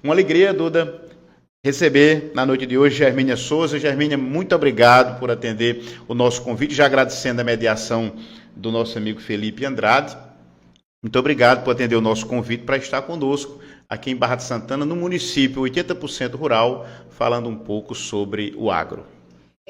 Uma alegria, Duda, receber na noite de hoje Germínia Souza. Germínia, muito obrigado por atender o nosso convite, já agradecendo a mediação do nosso amigo Felipe Andrade. Muito obrigado por atender o nosso convite para estar conosco aqui em Barra de Santana, no município 80% rural, falando um pouco sobre o agro.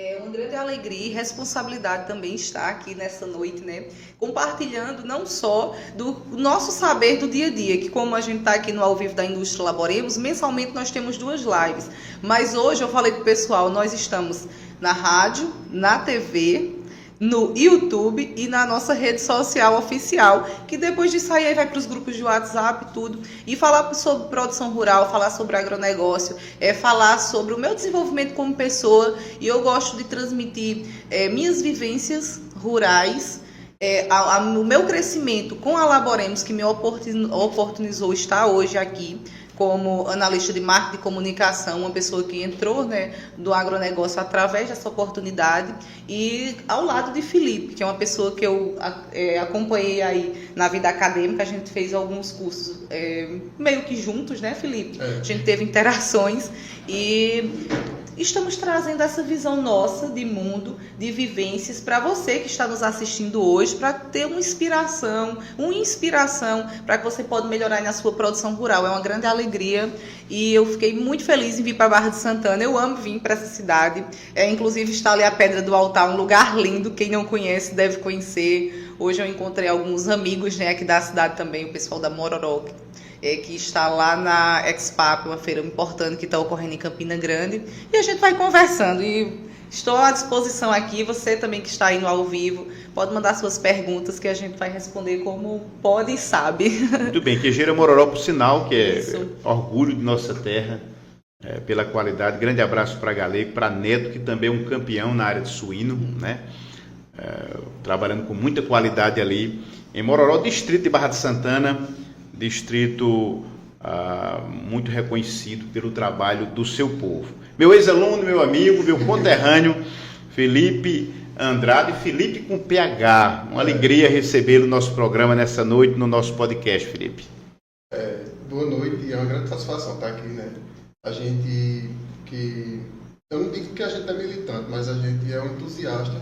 É uma grande alegria e responsabilidade também estar aqui nessa noite, né? Compartilhando não só do nosso saber do dia a dia, que como a gente está aqui no Ao Vivo da Indústria Laboremos, mensalmente nós temos 2 lives. Mas hoje eu falei para o pessoal, nós estamos na rádio, na TV, no YouTube e na nossa rede social oficial, que depois disso aí vai para os grupos de WhatsApp e tudo, e falar sobre produção rural, falar sobre agronegócio, falar sobre o meu desenvolvimento como pessoa, e eu gosto de transmitir minhas vivências rurais, o meu crescimento com a Laboremos, que me oportunizou estar hoje aqui, como analista de marketing e comunicação, uma pessoa que entrou, né, do agronegócio através dessa oportunidade, e ao lado de Felipe, que é uma pessoa que eu acompanhei aí na vida acadêmica. A gente fez alguns cursos meio que juntos, né, Felipe? A gente teve interações e estamos trazendo essa visão nossa de mundo, de vivências, para você que está nos assistindo hoje, para ter uma inspiração para que você possa melhorar na sua produção rural. É uma grande alegria e eu fiquei muito feliz em vir para Barra de Santana. Eu amo vir para essa cidade. Inclusive está ali a Pedra do Altar, um lugar lindo. Quem não conhece deve conhecer. Hoje eu encontrei alguns amigos, né, aqui da cidade também, o pessoal da Mororó, que está lá na Expap, uma feira importante que está ocorrendo em Campina Grande, e a gente vai conversando, e estou à disposição aqui. Você também que está aí no Ao Vivo, pode mandar suas perguntas que a gente vai responder como pode e sabe. Muito bem, Queijeira Mororó, por sinal, que é orgulho de nossa terra, pela qualidade. Grande abraço para Galego, para Neto, que também é um campeão na área de suíno, né? Trabalhando com muita qualidade ali em Mororó, distrito de Barra de Santana, distrito muito reconhecido pelo trabalho do seu povo. Meu ex-aluno, meu amigo, meu conterrâneo, Felipe Andrade, Felipe com PH. Uma alegria recebê-lo no nosso programa nessa noite, no nosso podcast, Felipe. Boa noite, é uma grande satisfação estar aqui, né? A gente que... Eu não digo que a gente é militante, mas a gente é um entusiasta,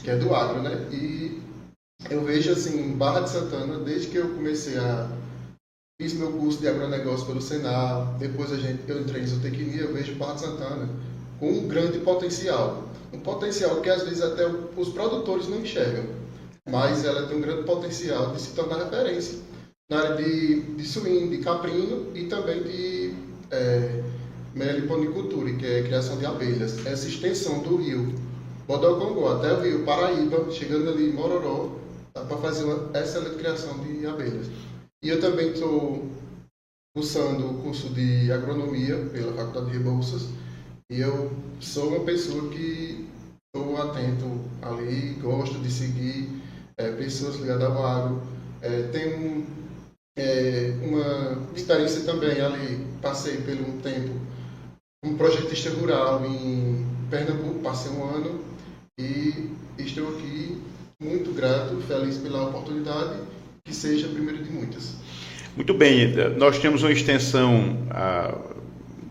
que é do agro, né? E eu vejo, assim, Barra de Santana, desde que eu comecei fiz meu curso de agronegócio pelo Senar, depois eu entrei em zootecnia, eu vejo Barra de Santana com um grande potencial. Um potencial que às vezes até os produtores não enxergam, mas ela tem um grande potencial de se tornar referência na área de suíno, de caprino e também de meliponicultura, que é criação de abelhas. Essa extensão do rio Bodocongó até o rio Paraíba, chegando ali em Mororó, dá para fazer uma excelente criação de abelhas. E eu também estou cursando o curso de agronomia pela Faculdade de Rebouças, e eu sou uma pessoa que estou atento ali, gosto de seguir pessoas ligadas ao agro. Tenho uma experiência também ali, passei por um tempo como projetista rural em Pernambuco, passei um ano, e estou aqui muito grato, feliz pela oportunidade, que seja a primeira de muitas. Muito bem, nós temos uma extensão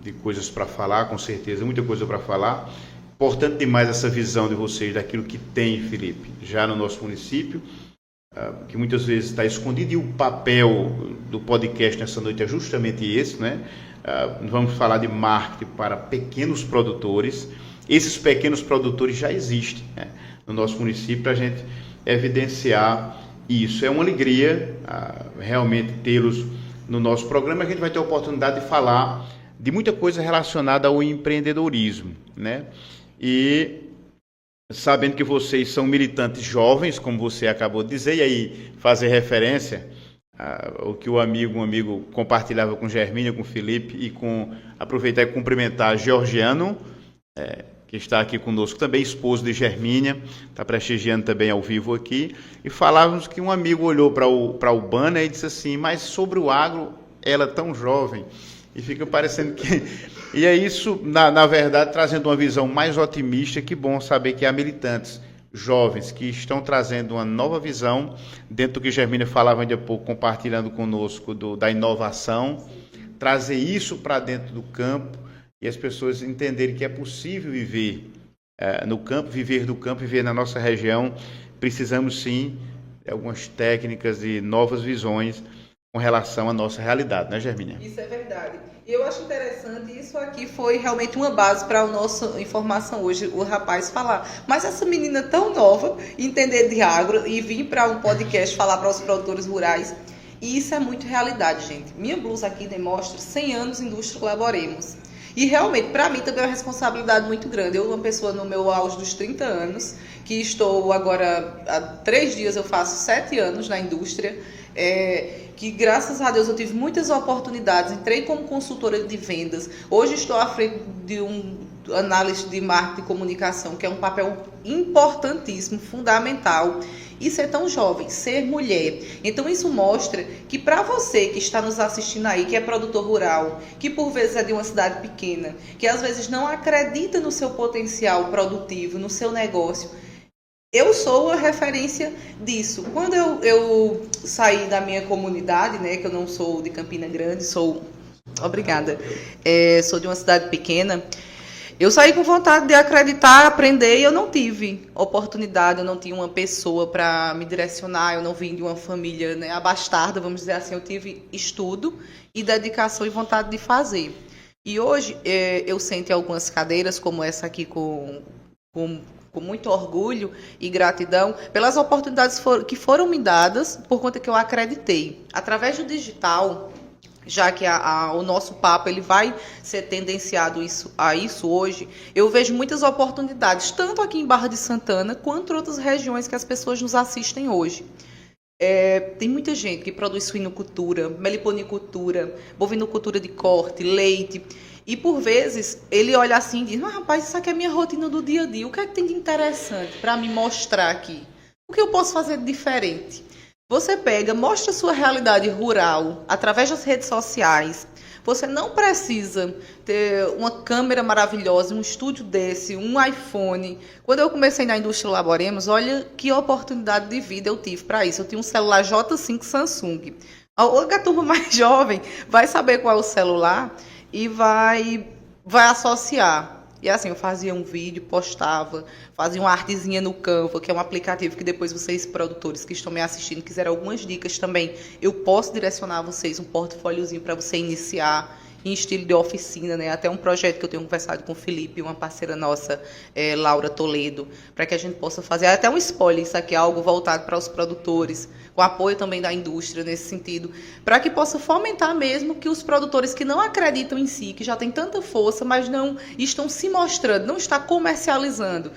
de coisas para falar, com certeza, muita coisa para falar. Importante demais essa visão de vocês daquilo que tem, Felipe, já no nosso município, que muitas vezes está escondido, e o papel do podcast nessa noite é justamente esse, né? Vamos falar de marketing para pequenos produtores. Esses pequenos produtores já existem, né, no nosso município, para a gente evidenciar isso. É uma alegria realmente tê-los no nosso programa. A gente vai ter a oportunidade de falar de muita coisa relacionada ao empreendedorismo, né? E sabendo que vocês são militantes jovens, como você acabou de dizer, e aí fazer referência ao que um amigo compartilhava com Germínia, com Felipe, e aproveitar e cumprimentar Georgiano, que está aqui conosco também, esposo de Germínia, está prestigiando também ao vivo aqui, e falávamos que um amigo olhou para o banner e disse assim: mas sobre o agro, ela tão jovem, e fica parecendo que... E é isso, na verdade, trazendo uma visão mais otimista. Que bom saber que há militantes jovens que estão trazendo uma nova visão, dentro do que Germínia falava ainda há pouco, compartilhando conosco da inovação, trazer isso para dentro do campo e as pessoas entenderem que é possível viver no campo, viver do campo, viver na nossa região. Precisamos sim de algumas técnicas e novas visões com relação à nossa realidade, né, Germínia? Isso é verdade. E eu acho interessante, isso aqui foi realmente uma base para a nossa informação hoje, o rapaz falar. Mas essa menina tão nova, entender de agro e vir para um podcast falar para os produtores rurais, e isso é muito realidade, gente. Minha blusa aqui demonstra 100 anos indústria Laboremos. E realmente, para mim também é uma responsabilidade muito grande. Eu, uma pessoa no meu auge dos 30 anos, que estou agora, há 3 dias eu faço 7 anos na indústria, que graças a Deus eu tive muitas oportunidades, entrei como consultora de vendas, hoje estou à frente de um analista de marketing e comunicação, que é um papel importantíssimo, fundamental, e ser tão jovem, ser mulher. Então isso mostra que para você que está nos assistindo aí, que é produtor rural, que por vezes é de uma cidade pequena, que às vezes não acredita no seu potencial produtivo, no seu negócio, eu sou a referência disso. Quando eu saí da minha comunidade, né, que eu não sou de Campina Grande, sou de uma cidade pequena, eu saí com vontade de acreditar, aprender, e eu não tive oportunidade, eu não tinha uma pessoa para me direcionar, eu não vim de uma família, né, abastada, vamos dizer assim, eu tive estudo e dedicação e vontade de fazer. E hoje eu sento em algumas cadeiras, como essa aqui, com muito orgulho e gratidão pelas oportunidades que foram me dadas por conta que eu acreditei. Através do digital, já que o nosso papo ele vai ser tendenciado a isso hoje, eu vejo muitas oportunidades, tanto aqui em Barra de Santana, quanto em outras regiões que as pessoas nos assistem hoje. Tem muita gente que produz suinocultura, meliponicultura, bovinocultura de corte, leite. E, por vezes, ele olha assim e diz, mas, rapaz, isso aqui é a minha rotina do dia a dia. O que é que tem de interessante para me mostrar aqui? O que eu posso fazer de diferente? Você pega, mostra a sua realidade rural através das redes sociais. Você não precisa ter uma câmera maravilhosa, um estúdio desse, um iPhone. Quando eu comecei na indústria Laboremos, olha que oportunidade de vida eu tive para isso. Eu tinha um celular J5 Samsung. A turma mais jovem vai saber qual é o celular e vai associar. E assim, eu fazia um vídeo, postava, fazia uma artezinha no Canva, que é um aplicativo que depois vocês, produtores que estão me assistindo, quiserem algumas dicas também, eu posso direcionar a vocês um portfóliozinho para você iniciar em estilo de oficina, né? Até um projeto que eu tenho conversado com o Felipe, uma parceira nossa, Laura Toledo, para que a gente possa fazer até um spoiler, isso aqui é algo voltado para os produtores, com apoio também da indústria nesse sentido, para que possa fomentar mesmo que os produtores que não acreditam em si, que já têm tanta força, mas não estão se mostrando, não está comercializando.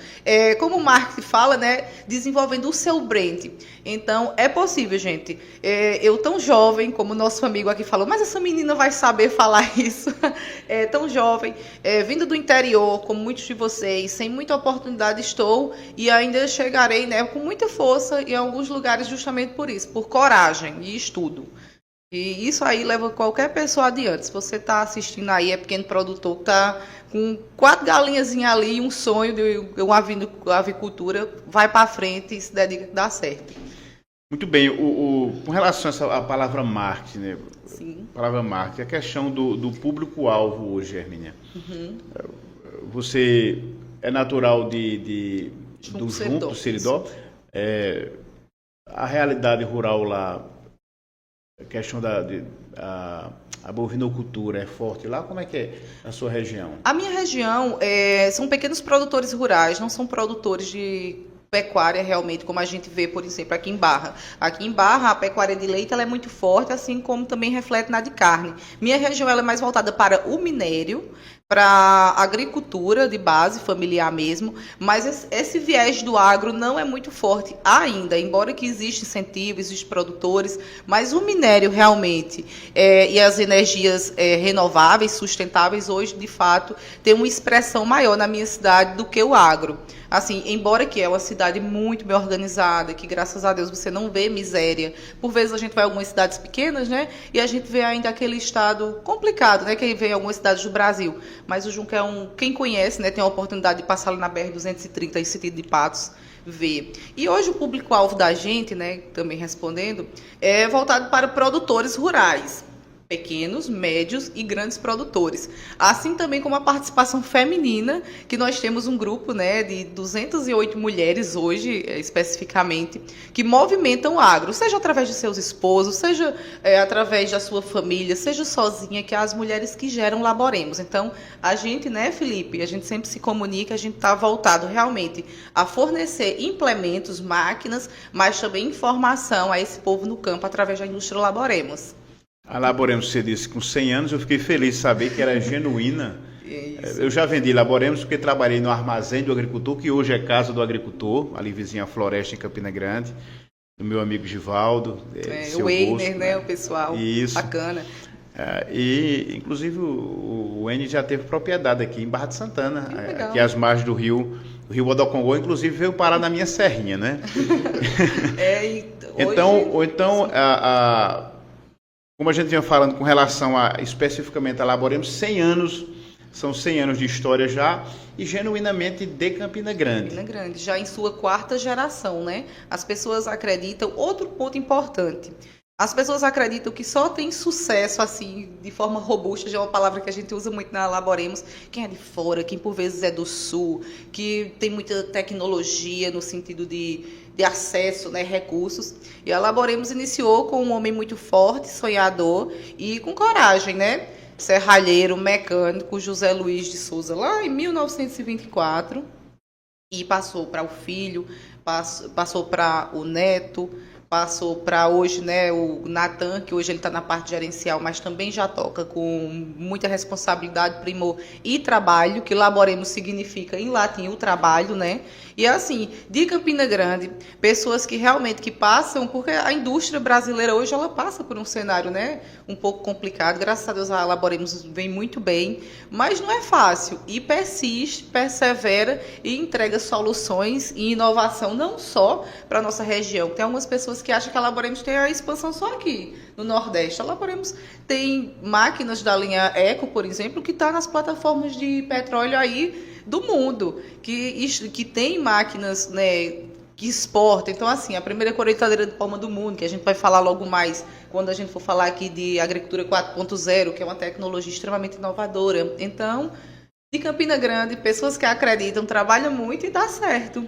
Como o marketing fala, né? Desenvolvendo o seu brand. Então, é possível, gente. Eu tão jovem, como o nosso amigo aqui falou, mas essa menina vai saber falar isso, tão jovem, vindo do interior, como muitos de vocês, sem muita oportunidade estou, e ainda chegarei, né, com muita força em alguns lugares justamente por isso, por coragem e estudo. E isso aí leva qualquer pessoa adiante. Se você está assistindo aí, é pequeno produtor que está com 4 galinhazinhas ali, um sonho de uma avicultura, vai para frente e se dedica que dá certo. Muito bem, com relação à palavra marketing, né? Sim. A palavra marketing, a questão do público-alvo hoje, Hermínia. Uhum. Você é natural do Junco, do Seridó. A realidade rural lá, a questão a bovinocultura é forte lá? Como é que é a sua região? A minha região são pequenos produtores rurais, não são produtores de pecuária realmente, como a gente vê, por exemplo, aqui em Barra. Aqui em Barra, a pecuária de leite ela é muito forte, assim como também reflete na de carne. Minha região ela é mais voltada para o minério, para a agricultura de base, familiar mesmo, mas esse viés do agro não é muito forte ainda, embora que exista incentivo, existem produtores, mas o minério realmente e as energias renováveis, sustentáveis, hoje, de fato, tem uma expressão maior na minha cidade do que o agro. Assim, embora que é uma cidade muito bem organizada, que graças a Deus você não vê miséria. Por vezes a gente vai em algumas cidades pequenas, né? E a gente vê ainda aquele estado complicado, né? Que vem em algumas cidades do Brasil. Mas o Junco é quem conhece, né? Tem a oportunidade de passar ali na BR-230, em sentido de Patos, ver. E hoje o público-alvo da gente, né? Também respondendo, é voltado para produtores rurais. pequenos, médios e grandes produtores. Assim também como a participação feminina, que nós temos um grupo, né, de 208 mulheres hoje, especificamente, que movimentam o agro, seja através de seus esposos, seja através da sua família, seja sozinha, que é as mulheres que geram Laboremos. Então, a gente, né, Felipe, a gente sempre se comunica, a gente está voltado realmente a fornecer implementos, máquinas, mas também informação a esse povo no campo através da indústria Laboremos. A Laboremos, você disse, com 100 anos, eu fiquei feliz de saber que era genuína. Isso. Eu já vendi Laboremos porque trabalhei no armazém do agricultor, que hoje é Casa do Agricultor, ali vizinha à Floresta, em Campina Grande, do meu amigo Givaldo. O Weiner, né, o pessoal. Isso. Bacana. E, inclusive, o N já teve propriedade aqui em Barra de Santana, aqui às margens do rio Bodocongó, inclusive veio parar na minha serrinha, né? Como a gente vinha falando com relação especificamente a Laboremos, 100 anos, são 100 anos de história já, e genuinamente de Campina Grande. Campina Grande, já em sua 4ª geração, né? As pessoas acreditam, outro ponto importante, as pessoas acreditam que só tem sucesso, assim, de forma robusta, já é uma palavra que a gente usa muito na Laboremos, quem é de fora, quem por vezes é do sul, que tem muita tecnologia no sentido de acesso, né, recursos. E a Laboremos iniciou com um homem muito forte, sonhador e com coragem, né? Serralheiro, mecânico, José Luiz de Souza, lá em 1924, e passou para o filho, passou para o neto, passou para hoje, né, o Natan, que hoje ele está na parte gerencial, mas também já toca com muita responsabilidade, primor e trabalho, que Laboremos significa em latim o trabalho, né? E assim, de Campina Grande, pessoas que realmente que passam, porque a indústria brasileira hoje ela passa por um cenário, né, um pouco complicado. Graças a Deus a Laboremos vem muito bem, mas não é fácil. E persiste, persevera e entrega soluções e inovação não só para a nossa região. Tem algumas pessoas que acham que a Laboremos tem a expansão só aqui no Nordeste. A Laboremos tem máquinas da linha Eco, por exemplo, que está nas plataformas de petróleo aí do mundo, que tem máquinas, né, que exportam. Então, assim, a primeira colheitadeira de palma do mundo, que a gente vai falar logo mais quando a gente for falar aqui de agricultura 4.0, que é uma tecnologia extremamente inovadora. Então, de Campina Grande, pessoas que acreditam, trabalham muito e dá certo.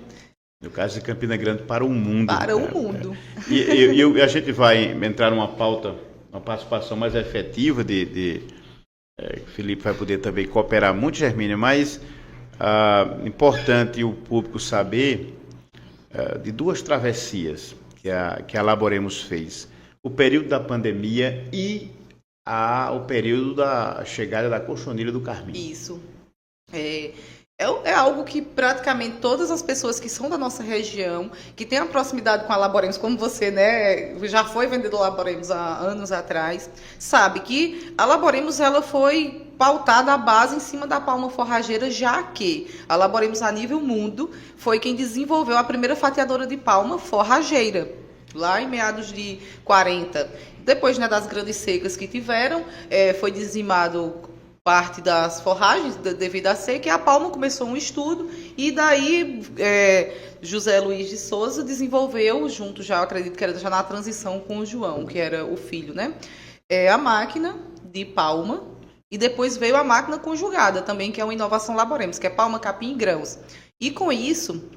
No caso de Campina Grande, para o mundo. Para o mundo. E a gente vai entrar numa pauta, uma participação mais efetiva o Felipe vai poder também cooperar muito, Germínia, mas importante o público saber de 2 travessias que a Laboremos fez. O período da pandemia e o período da chegada da Cochonilha do Carmim. Isso. É algo que praticamente todas as pessoas que são da nossa região, que têm a proximidade com a Laboremos, como você, né, já foi vendedor Laboremos há anos atrás, sabe que a Laboremos ela foi pautada a base em cima da palma forrageira, já que a Laboremos a nível mundo foi quem desenvolveu a primeira fatiadora de palma forrageira, lá em meados de 40. Depois, né, das grandes secas que tiveram, foi dizimado parte das forragens devido à seca, e a palma começou um estudo, e daí José Luiz de Souza desenvolveu, junto já, acredito que era já na transição com o João, que era o filho, né, a máquina de palma, e depois veio a máquina conjugada também, que é uma inovação Laboremos, que é palma, capim e grãos. E com isso,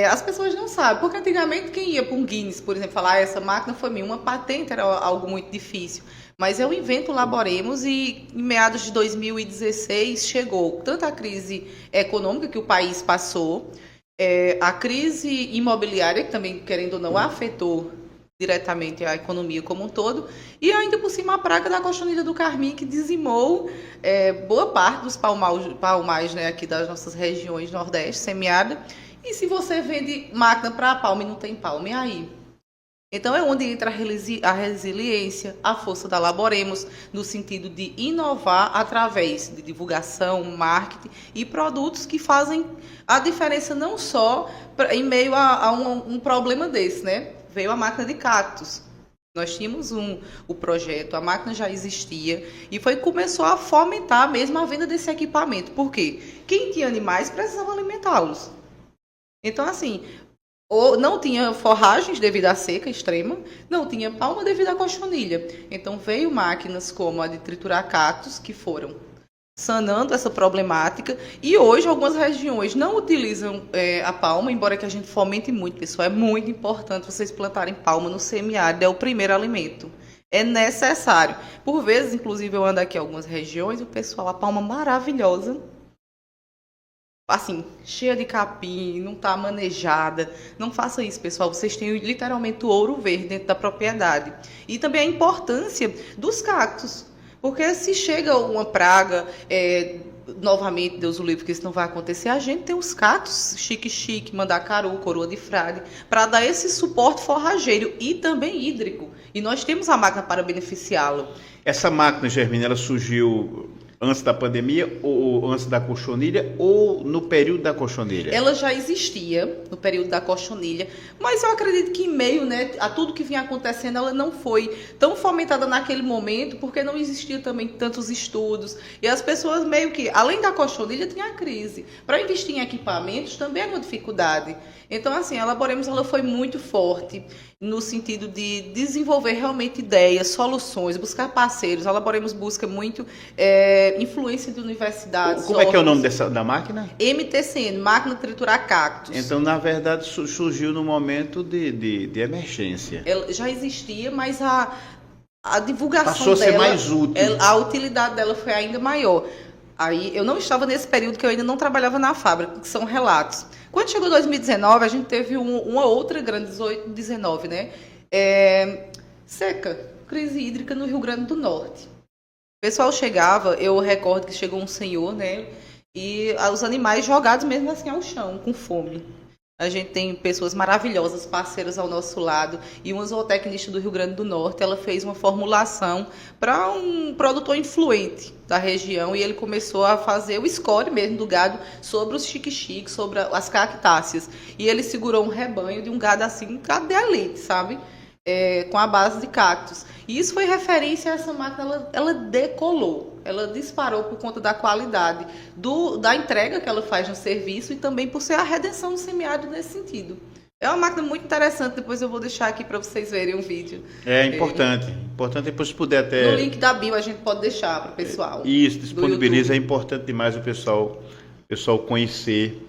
as pessoas não sabem, porque antigamente quem ia para um Guinness, por exemplo, falar essa máquina foi minha, uma patente era algo muito difícil. Mas é um invento Laboremos, e em meados de 2016 chegou tanto a crise econômica que o país passou, a crise imobiliária, que também, querendo ou não, afetou diretamente a economia como um todo, e ainda por cima a praga da Cochonilha do Carmim, que dizimou boa parte dos palmais, né, aqui das nossas regiões nordeste, semiárida. E se você vende máquina para palma e não tem palma, e aí? Então é onde entra a resiliência, a força da Laboremos, no sentido de inovar através de divulgação, marketing e produtos que fazem a diferença não só em meio a um problema desse, né? Veio a máquina de cactos. Nós tínhamos o projeto, a máquina já existia, e começou a fomentar mesmo a venda desse equipamento. Por quê? Quem tinha animais precisava alimentá-los. Então, assim, Ou não tinha forragens devido à seca extrema, não tinha palma devido à cochonilha. Então veio máquinas como a de triturar cactos, que foram sanando essa problemática, e hoje algumas regiões não utilizam a palma, embora que a gente fomente muito, pessoal. É muito importante vocês plantarem palma no semiárido, é o primeiro alimento. É necessário. Por vezes, inclusive, eu ando aqui em algumas regiões e o pessoal, a palma maravilhosa, assim, cheia de capim, não está manejada. Não faça isso, pessoal. Vocês têm literalmente o ouro verde dentro da propriedade. E também a importância dos cactos. Porque se chega uma praga, novamente, Deus o livre, que isso não vai acontecer, a gente tem os cactos chique-chique, mandacaru, coroa de frade, para dar esse suporte forrageiro e também hídrico. E nós temos a máquina para beneficiá-lo. Essa máquina, Germina, ela surgiu antes da pandemia, ou antes da cochonilha, ou no período da cochonilha? Ela já existia no período da cochonilha, mas eu acredito que em meio, né, a tudo que vinha acontecendo, ela não foi tão fomentada naquele momento, porque não existia também tantos estudos, e as pessoas meio que, além da cochonilha, tinha a crise. Para investir em equipamentos também é uma dificuldade. Então, assim, a Laboremos, ela foi muito forte no sentido de desenvolver realmente ideias, soluções, buscar parceiros. A Laboremos busca muito influência de universidades. Como é que é o nome da máquina? MTCN, Máquina de Triturar Cactos. Então, na verdade, surgiu no momento de emergência. Ela já existia, mas a divulgação passou dela... a ser mais útil. A utilidade dela foi ainda maior. Aí, eu não estava nesse período que eu ainda não trabalhava na fábrica, que são relatos. Quando chegou 2019, a gente teve uma outra grande, 18, 19, né? Seca, crise hídrica no Rio Grande do Norte. O pessoal chegava, eu recordo que chegou um senhor, né? E os animais jogados mesmo assim ao chão, com fome. A gente tem pessoas maravilhosas, parceiras ao nosso lado. E uma zootecnista do Rio Grande do Norte, ela fez uma formulação para um produtor influente da região. E ele começou a fazer o score mesmo do gado sobre os chique-chiques, sobre as cactáceas. E ele segurou um rebanho de um gado assim, gado de elite, sabe? Com a base de cactos. E isso foi referência a essa máquina, ela decolou, ela disparou por conta da qualidade da entrega que ela faz no serviço e também por ser a redenção do semiárido nesse sentido. É uma máquina muito interessante, depois eu vou deixar aqui para vocês verem um vídeo. É importante, importante depois se puder até... No link da bio a gente pode deixar para o pessoal. Isso, disponibiliza, é importante demais o pessoal conhecer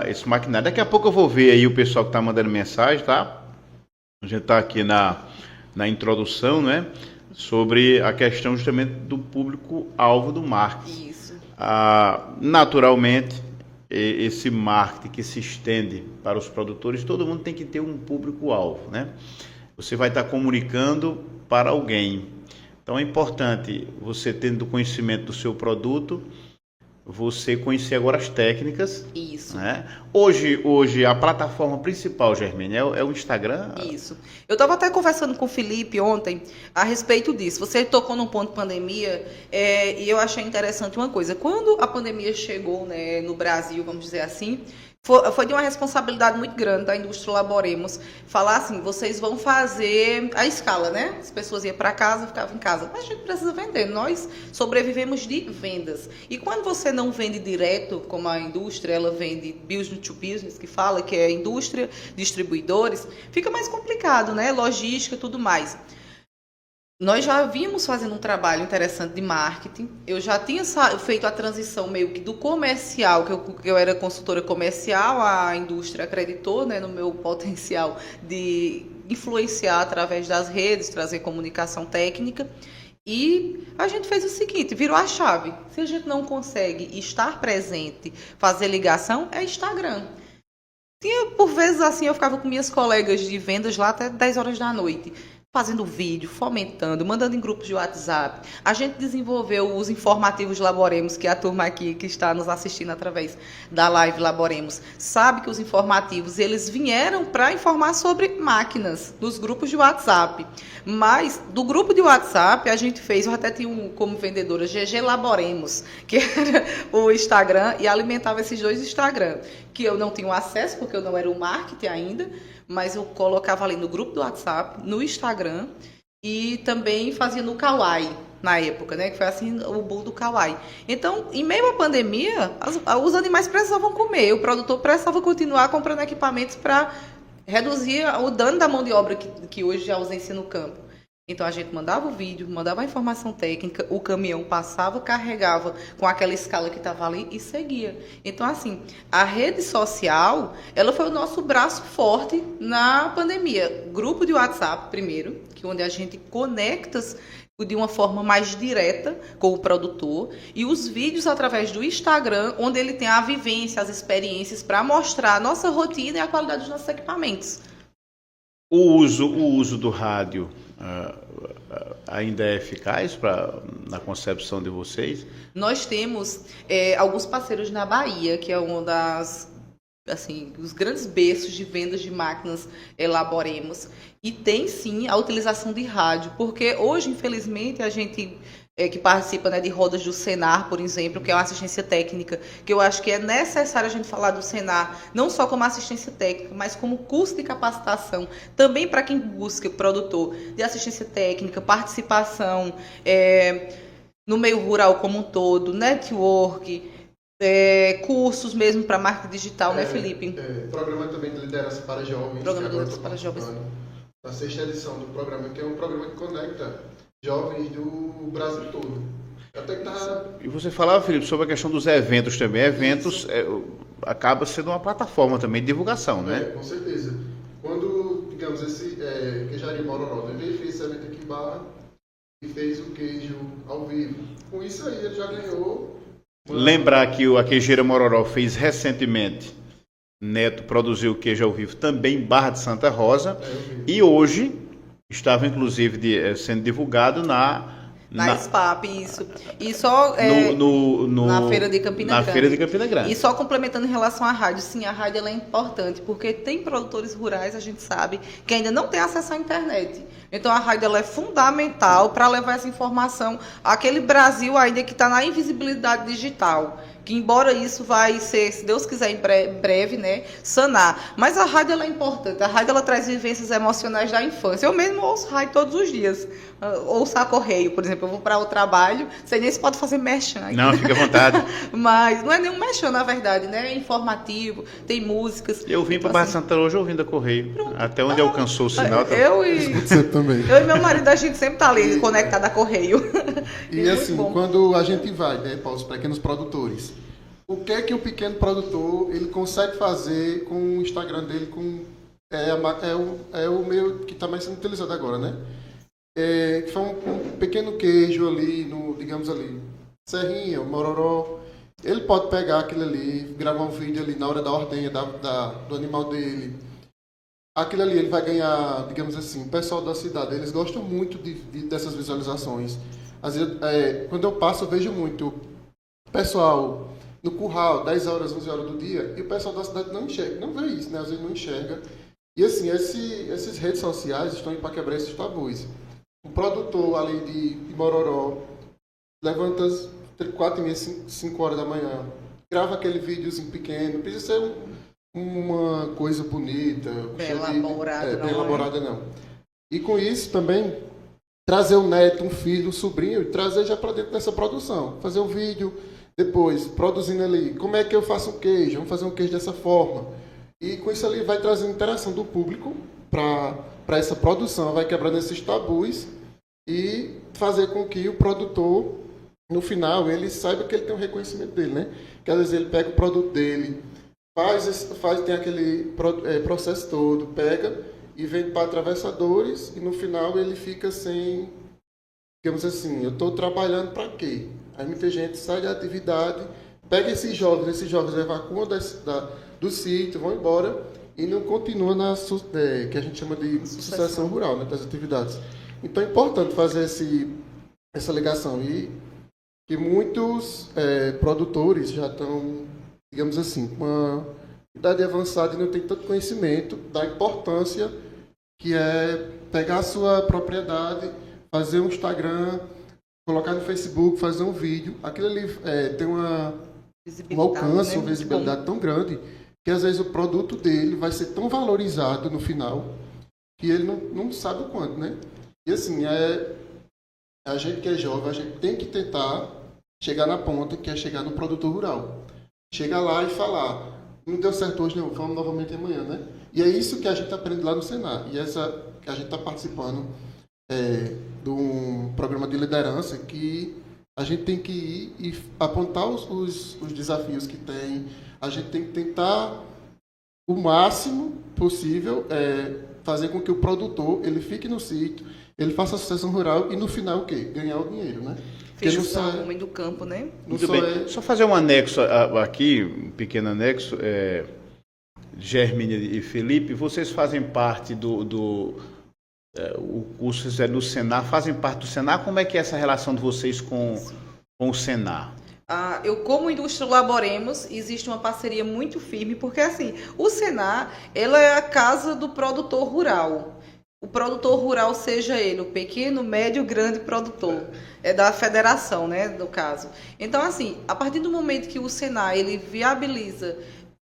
esse maquinário. Daqui a pouco eu vou ver aí o pessoal que está mandando mensagem, tá? A gente está aqui na introdução, né, sobre a questão justamente do público-alvo do marketing. Isso. Naturalmente, esse marketing que se estende para os produtores, todo mundo tem que ter um público-alvo, né? Você vai estar comunicando para alguém. Então é importante você, tendo conhecimento do seu produto, você conhecer agora as técnicas. Isso. Né? Hoje a plataforma principal, Germine, é o Instagram? Isso. Eu estava até conversando com o Felipe ontem a respeito disso. Você tocou num ponto de pandemia e eu achei interessante uma coisa. Quando a pandemia chegou, né, no Brasil, vamos dizer assim, foi de uma responsabilidade muito grande da indústria Laboremos falar assim, vocês vão fazer a escala, né? As pessoas iam para casa, ficavam em casa. Mas a gente precisa vender. Nós sobrevivemos de vendas. E quando você não vende direto, como a indústria, ela vende business to business, que fala que é indústria, distribuidores, fica mais complicado, né? Logística, tudo mais. Nós já vínhamos fazendo um trabalho interessante de marketing. Eu já tinha feito a transição meio que do comercial, que eu era consultora comercial, a indústria acreditou, né, no meu potencial de influenciar através das redes, trazer comunicação técnica. E a gente fez o seguinte, virou a chave. Se a gente não consegue estar presente, fazer ligação, é Instagram. Por vezes assim, eu ficava com minhas colegas de vendas lá até 10 horas da noite, fazendo vídeo, fomentando, mandando em grupos de WhatsApp. A gente desenvolveu os informativos Laboremos, que a turma aqui que está nos assistindo através da live Laboremos sabe que os informativos eles vieram para informar sobre máquinas nos grupos de WhatsApp. Mas do grupo de WhatsApp a gente fez, eu até tinha como vendedora GG Laboremos, que era o Instagram, e alimentava esses dois Instagram, que eu não tinha acesso porque eu não era o marketing ainda, mas eu colocava ali no grupo do WhatsApp, no Instagram e também fazia no Kawaii. na época, né? Que foi assim o boom do Kawaii. Então, em meio à pandemia, os animais precisavam comer. O produtor precisava continuar comprando equipamentos para reduzir o dano da mão de obra que hoje é ausência no campo. Então a gente mandava o vídeo, mandava a informação técnica, o caminhão passava, carregava com aquela escala que estava ali e seguia. Então, assim, a rede social, ela foi o nosso braço forte na pandemia. Grupo de WhatsApp, primeiro, onde a gente conecta de uma forma mais direta com o produtor, e os vídeos através do Instagram, onde ele tem a vivência, as experiências para mostrar a nossa rotina e a qualidade dos nossos equipamentos. O uso do rádio ainda é eficaz na concepção de vocês? Nós temos alguns parceiros na Bahia, que é uma das, assim, os grandes berços de vendas de máquinas Laboremos, e tem sim a utilização de rádio, porque hoje, infelizmente, a gente que participa, né, de rodas do Senar, por exemplo, que é uma assistência técnica, que eu acho que é necessário a gente falar do Senar, não só como assistência técnica, mas como curso de capacitação, também para quem busca, produtor, de assistência técnica, participação no meio rural como um todo, network, cursos mesmo para marketing digital, né, Felipe? Programa também de liderança para jovens. Programa de liderança para jovens. A 6ª edição do programa, que é um programa que conecta jovens do Brasil todo. Até que E você falava, Felipe, sobre a questão dos eventos também. Eventos acaba sendo uma plataforma também de divulgação, né? Com certeza. Quando, digamos, esse Queijaria Mororó, ele fez esse evento aqui em Barra e fez o queijo ao vivo. Com isso aí ele já ganhou. Lembrar que a Queijeira Mororó fez recentemente, Neto produziu o queijo ao vivo também em Barra de Santa Rosa, e hoje estava inclusive sendo divulgado na SPAP, isso. E só na Feira de Campina Grande. Feira de Campina Grande. E só complementando em relação à rádio, sim, a rádio ela é importante, porque tem produtores rurais, a gente sabe, que ainda não tem acesso à internet. Então a rádio ela é fundamental para levar essa informação àquele Brasil ainda que está na invisibilidade digital. Que embora isso vai ser, se Deus quiser, em breve, né, sanar. Mas a rádio ela é importante. A rádio ela traz vivências emocionais da infância. Eu mesmo ouço rádio todos os dias. Ouço a correio, por exemplo. Eu vou para o trabalho, sei nem se pode fazer merchan. Não, fica à vontade. Mas não é nenhum merchan, na verdade, né? É informativo, tem músicas. Eu vim para Barra de Santa hoje ouvindo a correio. Pronto. Até onde alcançou o sinal. Eu e meu marido, a gente sempre está ali, conectado a correio. E assim, quando a gente vai, né, para os pequenos produtores, o que é que o pequeno produtor ele consegue fazer com o Instagram dele? É o meio que está mais sendo utilizado agora, né? Que foi um pequeno queijo ali, digamos ali, Serrinha, Mororó. Ele pode pegar aquilo ali, gravar um vídeo ali na hora da ordenha do animal dele. Aquilo ali ele vai ganhar, digamos assim, o pessoal da cidade, eles gostam muito dessas visualizações. Às vezes, quando eu passo, eu vejo muito o pessoal no curral, 10 horas, 11 horas do dia, e o pessoal da cidade não enxerga, não vê isso, né? Às vezes não enxerga. E assim, essas redes sociais estão para quebrar esses tabus. O produtor ali de Mororó levanta às 4h30, 5 horas da manhã, grava aquele videozinho pequeno, não precisa ser uma coisa bonita, bem elaborada, não. E com isso também trazer um neto, um filho, um sobrinho, e trazer já para dentro dessa produção, fazer um vídeo, depois produzindo ali, como é que eu faço um queijo, vamos fazer um queijo dessa forma. E com isso ali vai trazendo interação do público para essa produção, vai quebrando esses tabus e fazer com que o produtor, no final, ele saiba que ele tem um reconhecimento dele, né? Que às vezes ele pega o produto dele, tem aquele processo todo, pega e vende para atravessadores e no final ele fica sem, digamos assim, eu estou trabalhando para quê? Aí muita gente sai da atividade, pega esses jovens evacuam do sítio, vão embora e não continua que a gente chama de sucessão rural, né, das atividades. Então é importante fazer essa ligação e que muitos produtores já estão, digamos assim, com uma idade avançada e não tem tanto conhecimento da importância que é pegar a sua propriedade, fazer um Instagram, colocar no Facebook, fazer um vídeo. Aquilo ali tem um alcance, né? Uma visibilidade tão grande que às vezes o produto dele vai ser tão valorizado no final que ele não sabe o quanto, né? E assim, a gente que é jovem, a gente tem que tentar chegar na ponta, que é chegar no produtor rural. Chegar lá e falar, não deu certo hoje, não, vamos novamente amanhã, né? E é isso que a gente aprende lá no Senar. E essa que a gente está participando de um programa de liderança que a gente tem que ir e apontar os desafios que tem. A gente tem que tentar o máximo possível fazer com que o produtor ele fique no sítio, ele faça a sucessão rural e no final o quê? Ganhar o dinheiro, né? Fecha o homem do campo, né? Muito bem. Só fazer um anexo aqui, um pequeno anexo. Germínia e Felipe, vocês fazem parte o curso do Senar, fazem parte do Senar. Como é que é essa relação de vocês com o Senar? Eu, como Indústria Laboremos, existe uma parceria muito firme, porque assim, o Senar, ela é a casa do produtor rural. O produtor rural, seja ele o pequeno, médio, grande produtor, é da federação, né, no caso. Então, assim, a partir do momento que o Senar, ele viabiliza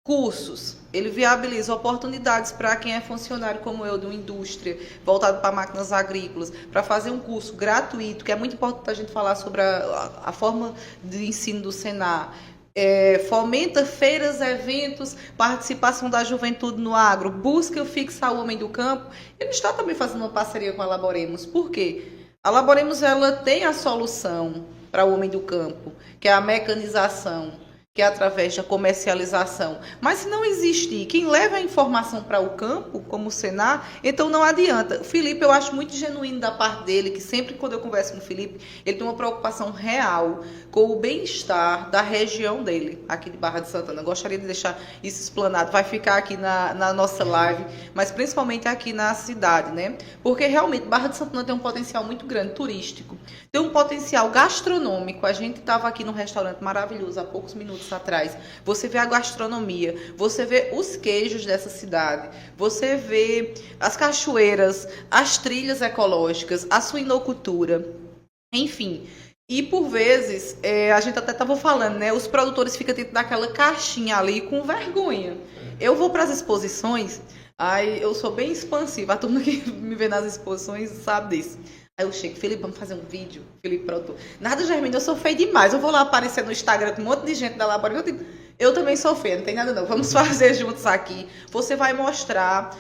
cursos, ele viabiliza oportunidades para quem é funcionário como eu, de uma indústria, voltado para máquinas agrícolas, para fazer um curso gratuito, que é muito importante a gente falar sobre a forma de ensino do Senar. Fomenta feiras, eventos, participação da juventude no agro, busca fixar o homem do campo. Ele está também fazendo uma parceria com a Laboremos. Por quê? A Laboremos, ela tem a solução para o homem do campo, que é a mecanização, que é através da comercialização. Mas se não existir quem leva a informação para o campo, como o Senar, então não adianta. O Felipe, eu acho muito genuíno da parte dele, que sempre quando eu converso com o Felipe, ele tem uma preocupação real com o bem-estar da região dele, aqui de Barra de Santana. Eu gostaria de deixar isso explanado, vai ficar aqui na nossa live, mas principalmente aqui na cidade, né? Porque realmente Barra de Santana tem um potencial muito grande turístico, tem um potencial gastronômico. A gente estava aqui num restaurante maravilhoso há poucos minutos atrás. Você vê a gastronomia, você vê os queijos dessa cidade, você vê as cachoeiras, as trilhas ecológicas, a suinocultura, enfim. E por vezes, a gente até estava falando, né? Os produtores ficam dentro daquela caixinha ali com vergonha. Eu vou para as exposições, aí eu sou bem expansiva, a turma que me vê nas exposições sabe disso. Aí eu chego, Felipe, vamos fazer um vídeo? Felipe, pronto. Nada, Germínia, eu sou feia demais. Eu vou lá aparecer no Instagram com um monte de gente da laboratório. Eu também sou feia, não tem nada não. Vamos fazer juntos aqui. Você vai mostrar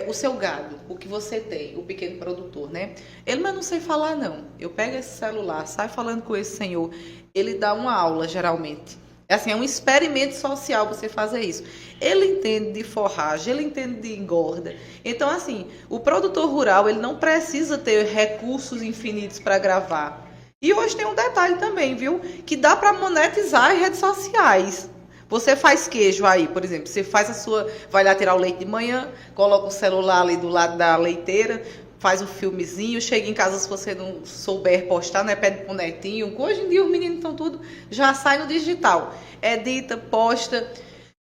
o seu gado, o que você tem, o pequeno produtor, né? Ele, mas não sei falar não. Eu pego esse celular, saio falando com esse senhor. Ele dá uma aula, geralmente. Assim, é um experimento social você fazer isso. Ele entende de forragem, ele entende de engorda. Então, assim, o produtor rural, ele não precisa ter recursos infinitos para gravar. E hoje tem um detalhe também, viu? Que dá para monetizar em redes sociais. Você faz queijo aí, por exemplo, você faz vai lá tirar o leite de manhã, coloca o celular ali do lado da leiteira, faz um filmezinho, chega em casa, se você não souber postar, né, pede pro netinho. Hoje em dia os meninos estão tudo, já sai no digital. Edita, posta.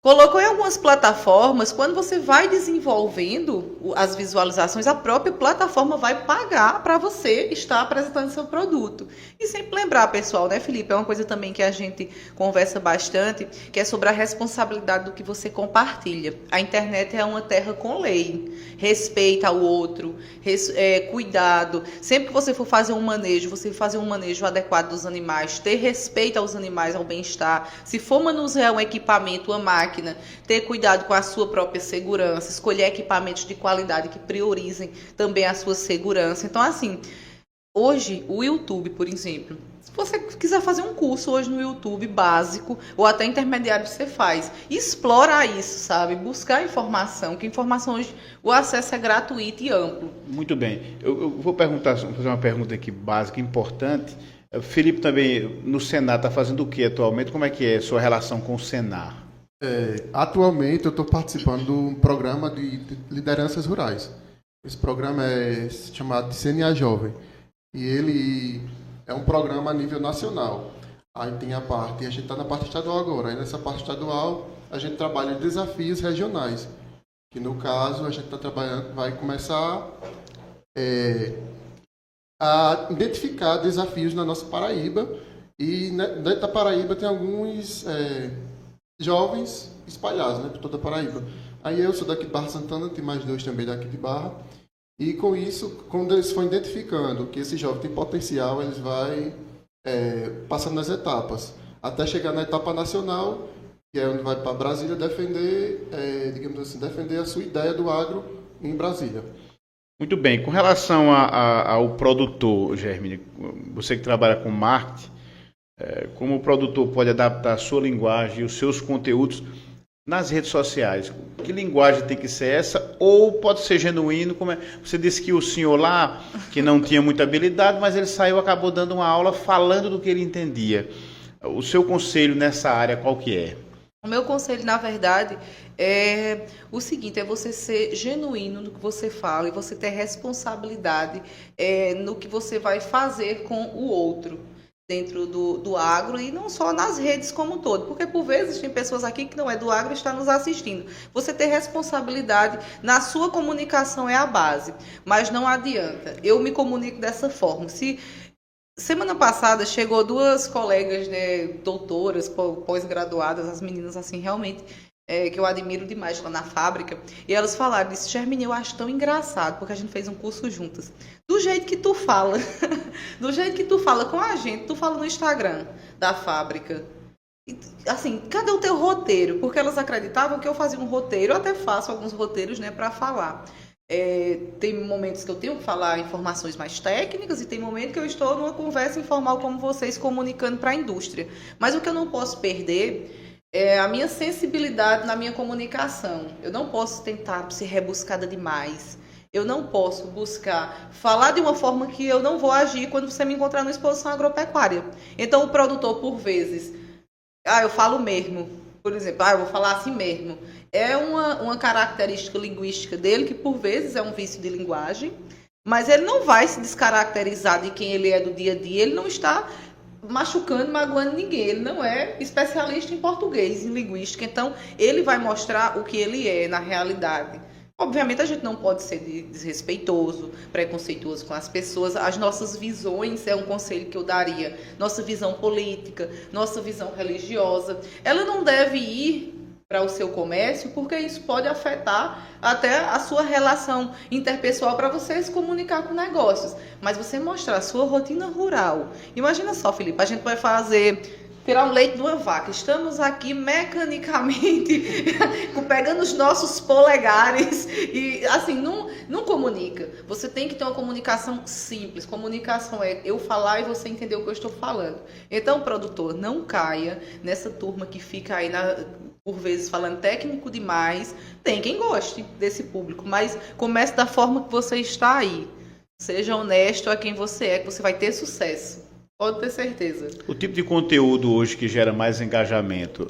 Colocou em algumas plataformas, quando você vai desenvolvendo as visualizações, a própria plataforma vai pagar para você estar apresentando seu produto. E sempre lembrar, pessoal, né, Felipe, é uma coisa também que a gente conversa bastante, que é sobre a responsabilidade do que você compartilha. A internet é uma terra com lei. Respeita ao outro, cuidado. Sempre que você for fazer um manejo, você fazer um manejo adequado dos animais, ter respeito aos animais, ao bem-estar. Se for manusear um equipamento, uma máquina, ter cuidado com a sua própria segurança, escolher equipamentos de qualidade que priorizem também a sua segurança. Então, assim, hoje, o YouTube, por exemplo, se você quiser fazer um curso hoje no YouTube básico ou até intermediário, você faz. Explora isso, sabe? Buscar informação, que informação hoje, o acesso é gratuito e amplo. Muito bem. Eu vou fazer uma pergunta aqui básica, importante. Felipe também, no Senar, está fazendo o que atualmente? Como é que é a sua relação com o Senar? Atualmente, eu estou participando de um programa de lideranças rurais. Esse programa é chamado de CNA Jovem. E ele é um programa a nível nacional. Aí tem a gente está na parte estadual agora. Aí nessa parte estadual, a gente trabalha desafios regionais. Que no caso, a gente está trabalhando, vai começar a identificar desafios na nossa Paraíba. E dentro da Paraíba tem alguns jovens espalhados, né, por toda a Paraíba. Aí eu sou daqui de Barra Santana, tem mais 2 também daqui de Barra. E com isso, quando eles forem identificando que esse jovem tem potencial, eles vão passando nas etapas, até chegar na etapa nacional, que é onde vai para Brasília defender, digamos assim, defender a sua ideia do agro em Brasília. Muito bem. Com relação ao produtor, Germine, você que trabalha com marketing, como o produtor pode adaptar a sua linguagem e os seus conteúdos nas redes sociais? Que linguagem tem que ser essa? Ou pode ser genuíno? Você disse que o senhor lá, que não tinha muita habilidade, mas ele saiu, acabou dando uma aula falando do que ele entendia. O seu conselho nessa área qual que é? O meu conselho, na verdade, é o seguinte, é você ser genuíno no que você fala e você ter responsabilidade no que você vai fazer com o outro dentro do agro e não só nas redes como um todo, porque por vezes tem pessoas aqui que não é do agro e estão nos assistindo. Você ter responsabilidade na sua comunicação é a base, mas não adianta. Eu me comunico dessa forma. Semana passada chegou 2 colegas, né, doutoras, pós-graduadas, as meninas assim realmente que eu admiro demais lá na fábrica, e elas falaram, disse, Germine, eu acho tão engraçado, porque a gente fez um curso juntas. Do jeito que tu fala, do jeito que tu fala com a gente, tu fala no Instagram da fábrica. E, assim, cadê o teu roteiro? Porque elas acreditavam que eu fazia um roteiro, eu até faço alguns roteiros, né, para falar. Tem momentos que eu tenho que falar informações mais técnicas e tem momentos que eu estou numa conversa informal como vocês, comunicando para a indústria. Mas o que eu não posso perder é a minha sensibilidade na minha comunicação. Eu não posso tentar ser rebuscada demais. Eu não posso buscar falar de uma forma que eu não vou agir quando você me encontrar numa exposição agropecuária. Então, o produtor, por vezes, eu falo mesmo. Por exemplo, eu vou falar assim mesmo. É uma característica linguística dele, que por vezes é um vício de linguagem, mas ele não vai se descaracterizar de quem ele é do dia a dia, ele não está machucando, magoando ninguém, ele não é especialista em português, em linguística, então ele vai mostrar o que ele é na realidade. Obviamente a gente não pode ser desrespeitoso, preconceituoso com as pessoas, as nossas visões, é um conselho que eu daria, nossa visão política, nossa visão religiosa, ela não deve ir para o seu comércio, porque isso pode afetar até a sua relação interpessoal para você se comunicar com negócios. Mas você mostrar a sua rotina rural. Imagina só, Felipe, a gente vai tirar um leite de uma vaca. Estamos aqui mecanicamente pegando os nossos polegares e assim, não comunica. Você tem que ter uma comunicação simples. Comunicação é eu falar e você entender o que eu estou falando. Então, produtor, não caia nessa turma que fica aí por vezes falando técnico demais. Tem quem goste desse público, mas comece da forma que você está aí. Seja honesto a quem você é, que você vai ter sucesso. Pode ter certeza. O tipo de conteúdo hoje que gera mais engajamento,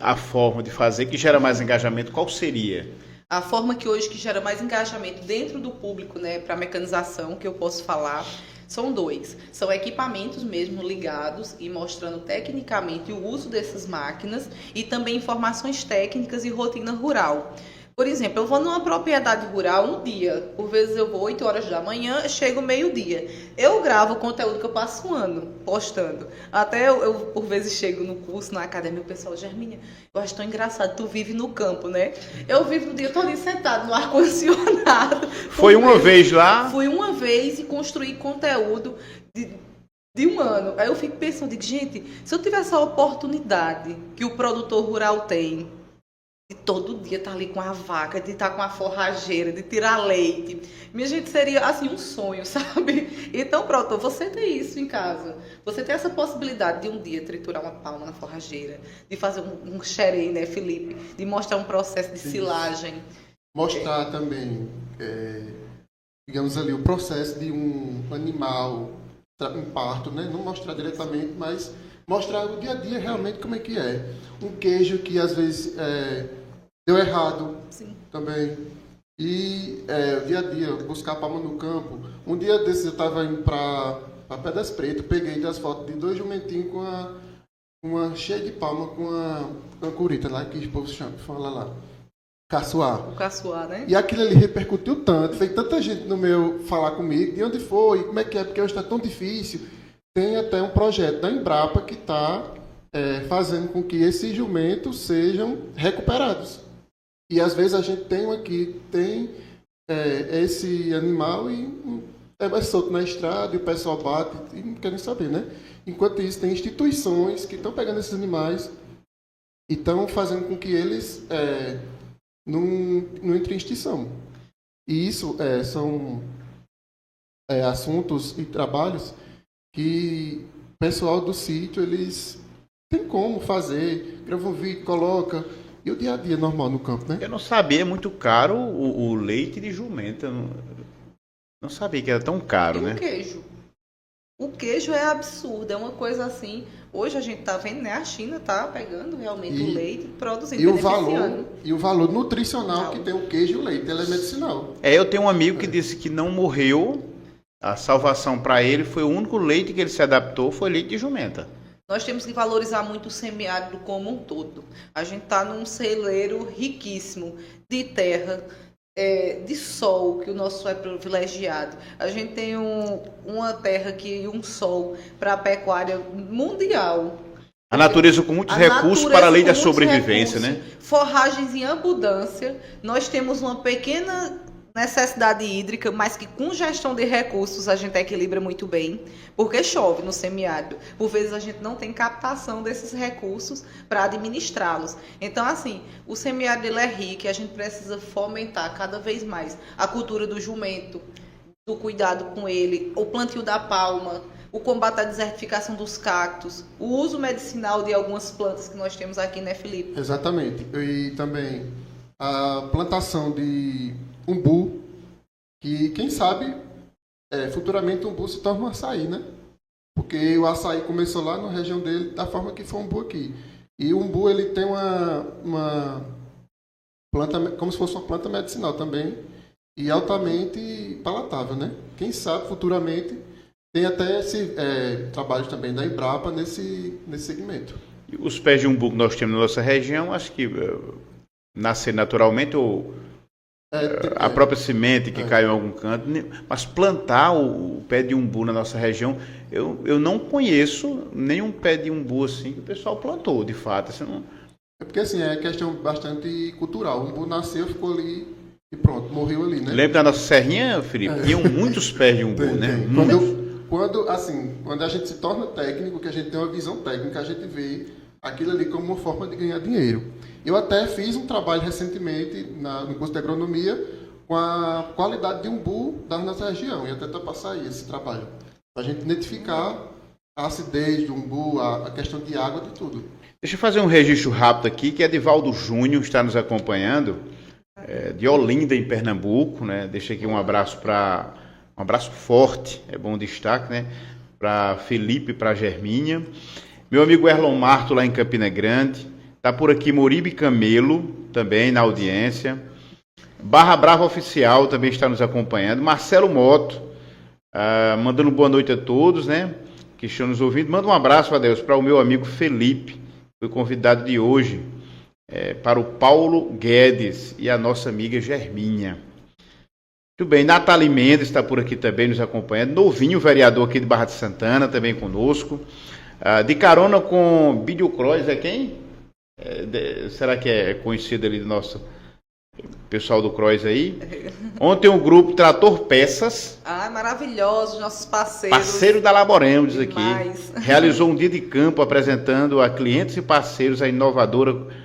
a forma de fazer que gera mais engajamento, qual seria? A forma que hoje que gera mais engajamento dentro do público, né, para mecanização, que eu posso falar, são 2. São equipamentos mesmo ligados e mostrando tecnicamente o uso dessas máquinas e também informações técnicas e rotina rural. Por exemplo, eu vou numa propriedade rural um dia, por vezes eu vou 8 horas da manhã, chego meio-dia. Eu gravo o conteúdo que eu passo um ano postando. Até eu por vezes chego no curso, na academia, o pessoal, Germine, eu acho tão engraçado, tu vive no campo, né? Eu vivo no dia todo ali sentado no ar-condicionado. Foi uma vez lá? Fui uma vez e construí conteúdo de um ano. Aí eu fico pensando, digo, gente, se eu tivesse a oportunidade que o produtor rural tem, de todo dia estar ali com a vaca, de estar com a forrageira, de tirar leite. Minha gente, seria assim um sonho, sabe? Então, pronto, você tem isso em casa. Você tem essa possibilidade de um dia triturar uma palma na forrageira, de fazer um xerém, né, Felipe? De mostrar um processo de silagem. Mostrar também, digamos ali, o processo de um animal em parto, né? Não mostrar diretamente, mas mostrar o dia a dia realmente como é que é. Um queijo que às vezes deu errado. Sim. Também. E o dia a dia, buscar palma no campo. Um dia desses eu estava indo para Pedras Pretas, peguei das fotos de 2 jumentinhos com uma cheia de palma, com uma curita lá, que o povo fala lá. Caçoar. O caçoar, né? E aquilo ali repercutiu tanto, fez tanta gente no meu falar comigo, de onde foi, como é que é, porque hoje está tão difícil. Tem até um projeto da Embrapa que está fazendo com que esses jumentos sejam recuperados. E às vezes a gente tem esse animal e é solto na estrada e o pessoal bate e não quer nem saber, né? Enquanto isso, tem instituições que estão pegando esses animais e estão fazendo com que eles não entrem em extinção. E isso são assuntos e trabalhos que o pessoal do sítio, eles têm como fazer, grava um vídeo, coloca, e o dia a dia normal no campo, né? Eu não sabia, é muito caro o leite de jumenta. Não sabia que era tão caro, E né? o queijo? O queijo é absurdo, é uma coisa assim. Hoje a gente tá vendo, né? A China tá pegando realmente o leite, produzindo, E o beneficiando. valor nutricional que tem o queijo e o leite, ele é medicinal. Eu tenho um amigo que disse que não morreu. A salvação para ele foi o único leite que ele se adaptou, foi leite de jumenta. Nós temos que valorizar muito o semiárido como um todo. A gente está num celeiro riquíssimo de terra, de sol, que o nosso sol é privilegiado. A gente tem uma terra e um sol para a pecuária mundial. A natureza com muitos A recursos natureza para a lei com da muitos sobrevivência, recursos, né? Forragens em abundância. Nós temos uma pequena necessidade hídrica, mas que com gestão de recursos a gente equilibra muito bem, porque chove no semiárido. Por vezes a gente não tem captação desses recursos para administrá-los. Então, assim, o semiárido ele é rico e a gente precisa fomentar cada vez mais a cultura do jumento, do cuidado com ele, o plantio da palma, o combate à desertificação dos cactos, o uso medicinal de algumas plantas que nós temos aqui, né, Felipe? Exatamente. E também a plantação de umbu, que quem sabe futuramente o umbu se torna um açaí, né? Porque o açaí começou lá na região dele da forma que foi o umbu aqui. E o umbu ele tem uma planta, como se fosse uma planta medicinal também, e altamente palatável, né? Quem sabe futuramente tem até esse trabalho também da Embrapa nesse segmento. E os pés de umbu que nós temos na nossa região, acho que nascer naturalmente ou a própria semente que caiu em algum canto, mas plantar o pé de umbu na nossa região, eu não conheço nenhum pé de umbu assim que o pessoal plantou, de fato. Assim, não... É porque assim, é questão bastante cultural. O umbu nasceu, ficou ali e pronto, morreu ali, né? Lembra da nossa serrinha, Felipe? Tinham muitos pés de umbu, né? Quando a gente se torna técnico, que a gente tem uma visão técnica, a gente vê aquilo ali como uma forma de ganhar dinheiro. Eu até fiz um trabalho recentemente no curso de agronomia com a qualidade de umbu da nossa região, e até passar aí esse trabalho, para a gente identificar a acidez do umbu, a questão de água, de tudo. Deixa eu fazer um registro rápido aqui, que Edivaldo Júnior está nos acompanhando, de Olinda, em Pernambuco, né? Deixa aqui um abraço forte, é bom destaque, né? Para Felipe e para Germinha. Meu amigo Erlon Marto, lá em Campina Grande. Está por aqui Moribe Camelo, também na audiência. Barra Brava Oficial também está nos acompanhando. Marcelo Moto, mandando boa noite a todos, né? Que estão nos ouvindo. Manda um abraço, Adeus, para o meu amigo Felipe, foi convidado de hoje, para o Paulo Guedes e a nossa amiga Germinha. Muito bem, Nathalie Mendes está por aqui também nos acompanhando. Novinho, vereador aqui de Barra de Santana, também conosco. De carona com Bídio Croix, é quem? Será que é conhecido ali do nosso pessoal do Croix aí? Ontem um grupo Trator Peças. Maravilhosos, nossos parceiros. Parceiro da Laboremos, diz aqui. Demais. Realizou um dia de campo apresentando a clientes e parceiros a inovadora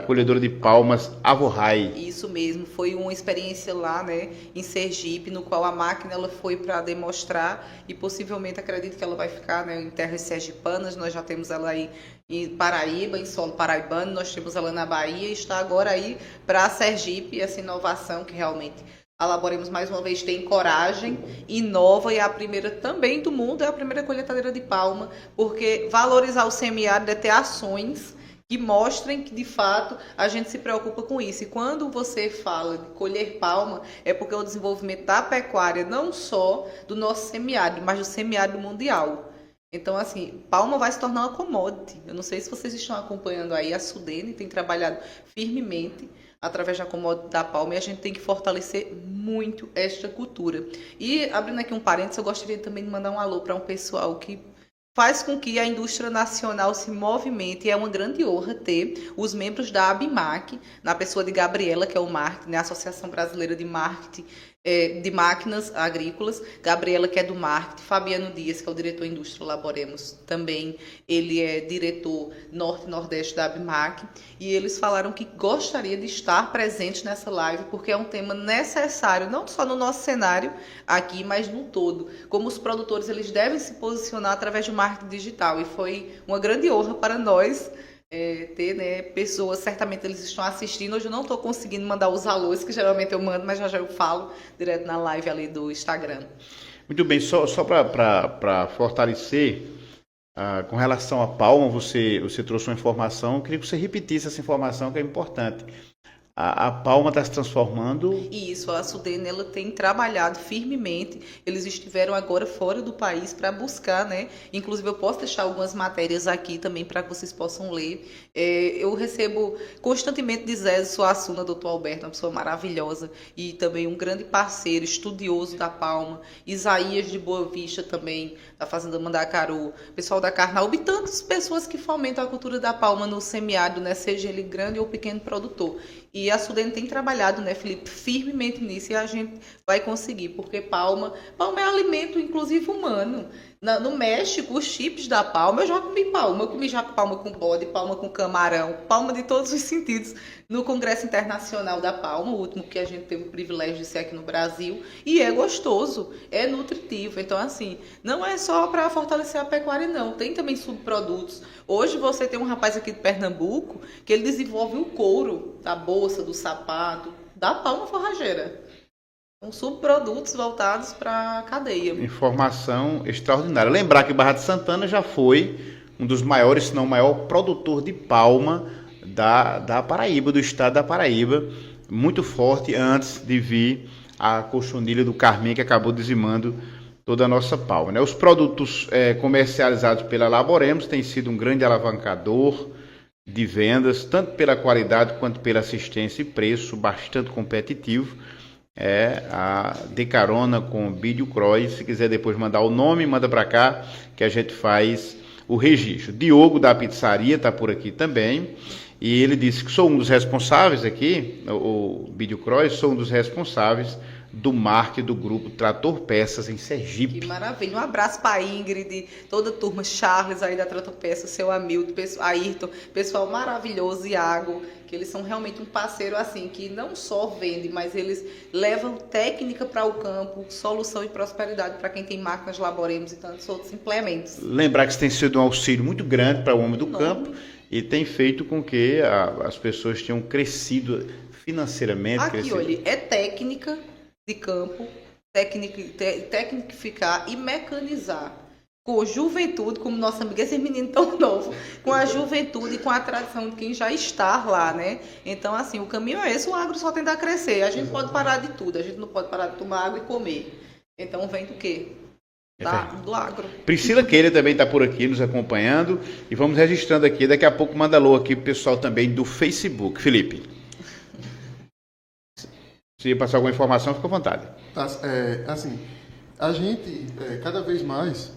colhedora de palmas Avorrai. Isso mesmo, foi uma experiência lá, né, em Sergipe, no qual a máquina ela foi para demonstrar e possivelmente acredito que ela vai ficar, né, em terras sergipanas. Nós já temos ela aí em Paraíba, em solo paraibano, nós temos ela na Bahia e está agora aí para Sergipe, essa inovação que realmente a Laboremos mais uma vez tem coragem, inova e é a primeira também do mundo, é a primeira colheitadeira de palma, porque valorizar o semiárido é ter ações que mostrem que, de fato, a gente se preocupa com isso. E quando você fala de colher palma, é porque é o desenvolvimento da pecuária, não só do nosso semiárido, mas do semiárido mundial. Então, assim, palma vai se tornar uma commodity. Eu não sei se vocês estão acompanhando aí, a Sudene tem trabalhado firmemente através da commodity da palma e a gente tem que fortalecer muito esta cultura. E, abrindo aqui um parênteses, eu gostaria também de mandar um alô para um pessoal que faz com que a indústria nacional se movimente. E é uma grande honra ter os membros da ABMAC, na pessoa de Gabriela, que é o marketing, né, a Associação Brasileira de Marketing de Máquinas Agrícolas, Gabriela, que é do marketing, Fabiano Dias, que é o diretor Indústria Laboremos, também ele é diretor Norte e Nordeste da ABMAC, e eles falaram que gostaria de estar presente nessa live, porque é um tema necessário, não só no nosso cenário aqui, mas no todo. Como os produtores, eles devem se posicionar através de marketing digital, e foi uma grande honra para nós ter, né, pessoas, certamente eles estão assistindo. Hoje eu não estou conseguindo mandar os alôs, que geralmente eu mando, mas já eu falo direto na live ali do Instagram. Muito bem, só para fortalecer, com relação à palma, você trouxe uma informação, eu queria que você repetisse essa informação, que é importante. A palma está se transformando... Isso, a Sudene, ela tem trabalhado firmemente. Eles estiveram agora fora do país para buscar, né? Inclusive, eu posso deixar algumas matérias aqui também para que vocês possam ler. Eu recebo constantemente de Zé Suassuna, doutor Alberto, uma pessoa maravilhosa, e também um grande parceiro, estudioso da palma. Isaías de Boa Vista também, da Fazenda Mandacaru. Pessoal da Carnaúba e tantas pessoas que fomentam a cultura da palma no semiárido, né? Seja ele grande ou pequeno produtor. E a Sudene tem trabalhado, né, Felipe, firmemente nisso, e a gente vai conseguir, porque palma é alimento, inclusive, humano. No México, os chips da palma, eu já comi palma. Eu comi já palma com bode, palma com camarão, palma de todos os sentidos, no Congresso Internacional da Palma, o último que a gente teve o privilégio de ser aqui no Brasil, e é gostoso, é nutritivo. Então, assim, não é só para fortalecer a pecuária, não. Tem também subprodutos. Hoje você tem um rapaz aqui de Pernambuco que ele desenvolve o couro da bolsa, do sapato, da palma forrageira. São subprodutos voltados para a cadeia. Informação extraordinária. Lembrar que Barra de Santana já foi um dos maiores, se não o maior produtor de palma da Paraíba, do estado da Paraíba, muito forte antes de vir a cochonilha do Carmim, que acabou dizimando toda a nossa palma, né? Os produtos comercializados pela Laboremos têm sido um grande alavancador de vendas, tanto pela qualidade quanto pela assistência e preço bastante competitivo. A De Carona com Bídio Croix. Se quiser depois mandar o nome, manda para cá que a gente faz o registro. Diogo da pizzaria está por aqui também, e ele disse que sou um dos responsáveis aqui, o Bídio Croix, sou um dos responsáveis do marketing do grupo Trator Peças em Sergipe. Que maravilha. Um abraço para a Ingrid, toda a turma, Charles aí da Trator Peças, seu Hamilton, Ayrton, pessoal maravilhoso, Iago, que eles são realmente um parceiro assim, que não só vende, mas eles levam técnica para o campo, solução e prosperidade para quem tem máquinas Laboremos e tantos outros implementos. Lembrar que isso tem sido um auxílio muito grande para o homem do campo e tem feito com que as pessoas tenham crescido financeiramente. Aqui, olha, é técnica de campo, tecnificar e mecanizar com juventude, como nossa amiga, esse menino tão novo, com a juventude e com a tradição de quem já está lá, né? Então, assim, o caminho é esse, o agro só tende a crescer. A gente pode parar de tudo, a gente não pode parar de tomar água e comer. Então, vem do quê? Do agro. Priscila Keila também está por aqui nos acompanhando, e vamos registrando aqui, daqui a pouco manda alô aqui pro pessoal também do Facebook. Felipe, se passar alguma informação, fica à vontade. Assim, a gente cada vez mais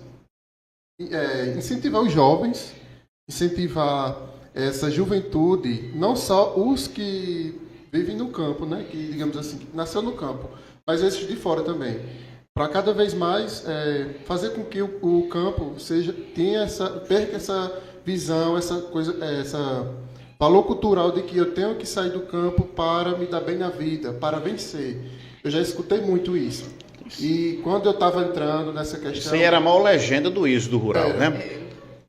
incentivar os jovens, incentivar essa juventude, não só os que vivem no campo, né, que, digamos assim, nasceu no campo, mas esses de fora também, para cada vez mais fazer com que o campo perca essa visão, essa valor cultural de que eu tenho que sair do campo para me dar bem na vida, para vencer. Eu já escutei muito isso. E quando eu estava entrando nessa questão... Isso aí era a maior legenda do êxodo rural, né?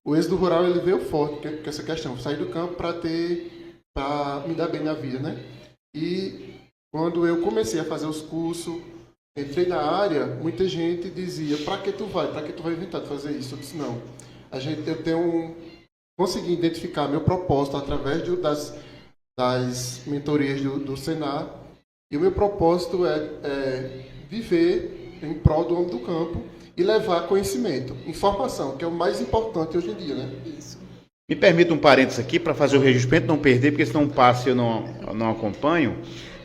O êxodo rural, ele veio forte com essa questão. Sair do campo para me dar bem na vida, né? E quando eu comecei a fazer os cursos, entrei na área, muita gente dizia, para que tu vai? Para que tu vai inventar de fazer isso? Eu disse, não. Consegui identificar meu propósito através das mentorias do Senar, e o meu propósito é viver em prol do homem do campo e levar conhecimento, informação, que é o mais importante hoje em dia, né? Isso. Me permita um parênteses aqui para fazer o registro, não perder, porque se não passa eu não acompanho.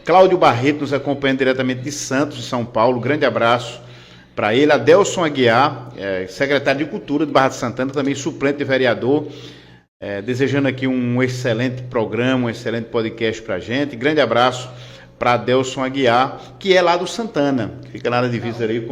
Cláudio Barreto nos acompanha diretamente de Santos, de São Paulo, grande abraço para ele. Adelson Aguiar, secretário de Cultura de Barra de Santana, também suplente de vereador, desejando aqui um excelente programa, um excelente podcast para a gente. Grande abraço para Adelson Aguiar, que é lá do Santana, que fica lá na divisa ali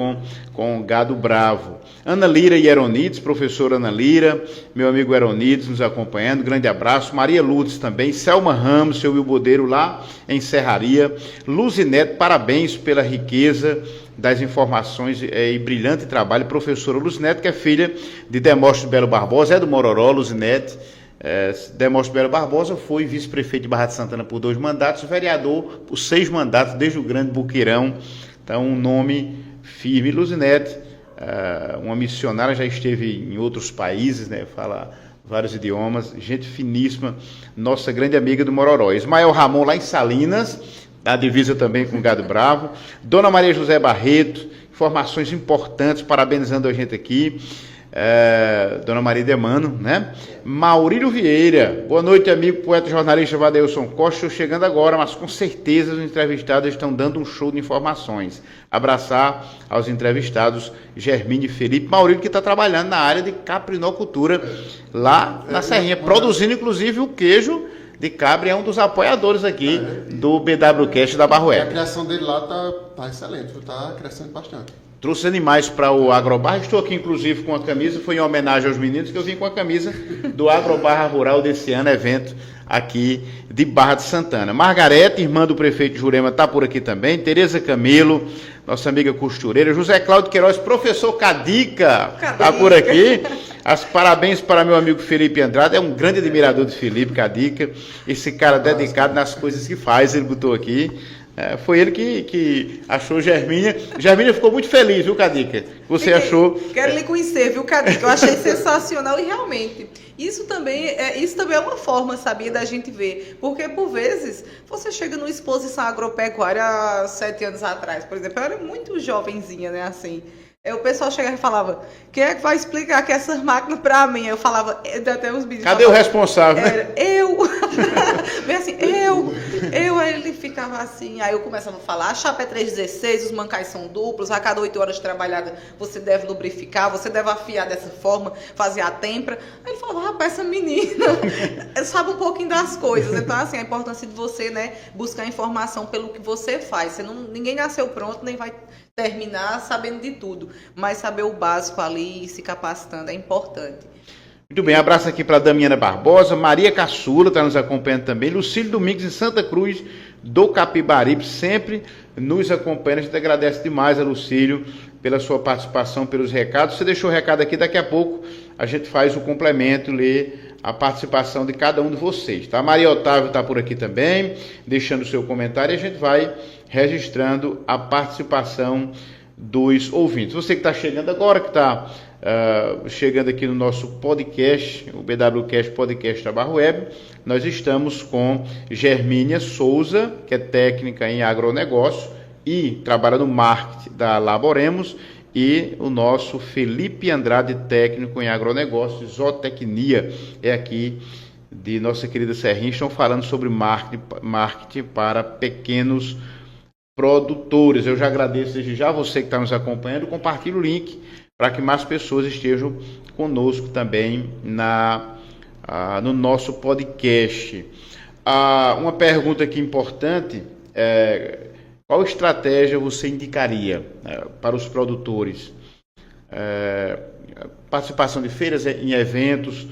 com Gado Bravo. Ana Lira e Eronides, professora Ana Lira, meu amigo Eronides nos acompanhando, grande abraço. Maria Lourdes também, Selma Ramos, seu Will Bodeiro lá em Serraria. Luzinete, parabéns pela riqueza das informações e brilhante trabalho. Professora Luzinete, que é filha de Demóstenes Belo Barbosa, é do Mororó, Luzinete. Demóstenes Belo Barbosa foi vice-prefeito de Barra de Santana por 2 mandatos, vereador por 6 mandatos, desde o Grande Buqueirão. Então, um nome firme. Luzinete, uma missionária, já esteve em outros países, né? Fala vários idiomas, gente finíssima, nossa grande amiga do Mororó. Ismael Ramon, lá em Salinas, da divisa também com o Gado Bravo. Dona Maria José Barreto, informações importantes, parabenizando a gente aqui. Dona Maria Demano, né? Maurílio Vieira, boa noite, amigo poeta e jornalista Vadeilson Costa. Estou chegando agora, mas com certeza os entrevistados estão dando um show de informações. Abraçar aos entrevistados Germine e Felipe. Maurílio, que está trabalhando na área de caprinocultura lá na Serrinha, produzindo inclusive o queijo de cabra, é um dos apoiadores aqui do BWCast da Barro Web. A criação dele lá tá excelente, está crescendo bastante. Trouxe animais para o Agrobar. Estou aqui, inclusive, com a camisa. Foi em homenagem aos meninos que eu vim com a camisa do Agrobar Rural desse ano, evento aqui de Barra de Santana. Margarete, irmã do prefeito Jurema, está por aqui também. Tereza Camelo, nossa amiga costureira. José Cláudio Queiroz, professor Cadica, está por aqui. As parabéns para meu amigo Felipe Andrade. É um grande admirador de Felipe Cadica. Esse cara dedicado nas coisas que faz, ele botou aqui. Foi ele que achou Germínia. Germínia ficou muito feliz, viu, Cadica? Você achou. Quero lhe conhecer, viu, Cadica? Eu achei sensacional e realmente. Isso também é uma forma, sabia, da gente ver. Porque, por vezes, você chega numa exposição agropecuária há 7 anos atrás, por exemplo. Eu era muito jovenzinha, né, assim. O pessoal chegava e falava, quem é que vai explicar que essas máquinas para mim? Eu falava, até os vídeos. Cadê o responsável, né? Eu! Bem assim, aí ele ficava assim, aí eu começava a falar, a chapa é 316, os mancais são duplos, a cada 8 horas de trabalhada você deve lubrificar, você deve afiar dessa forma, fazer a têmpera. Aí ele falava, rapaz, essa menina sabe um pouquinho das coisas. Então, assim, a importância de você, né, buscar informação pelo que você faz. Ninguém nasceu pronto, nem vai terminar sabendo de tudo, mas saber o básico ali e se capacitando é importante. Muito bem, abraço aqui para Damiana Barbosa, Maria Caçula está nos acompanhando também, Lucílio Domingos em Santa Cruz do Capibaribe, sempre nos acompanha. A gente agradece demais a Lucílio pela sua participação, pelos recados. Você deixou o recado aqui, daqui a pouco a gente faz o complemento, lê a participação de cada um de vocês, tá? Maria Otávio está por aqui também, deixando o seu comentário, e a gente vai registrando a participação dos ouvintes. Você que está chegando agora, que está chegando aqui no nosso podcast, o BWCast Podcast da Barro Web, nós estamos com Germínia Souza, que é técnica em agronegócio e trabalha no marketing da Laboremos, e o nosso Felipe Andrade, técnico em agronegócio, zootecnia, é aqui de nossa querida Serrinha. Estão falando sobre marketing para pequenos produtores. Eu já agradeço desde já você que está nos acompanhando. Compartilhe o link para que mais pessoas estejam conosco também no nosso podcast. Uma pergunta aqui importante qual estratégia você indicaria para os produtores? Participação de feiras em eventos,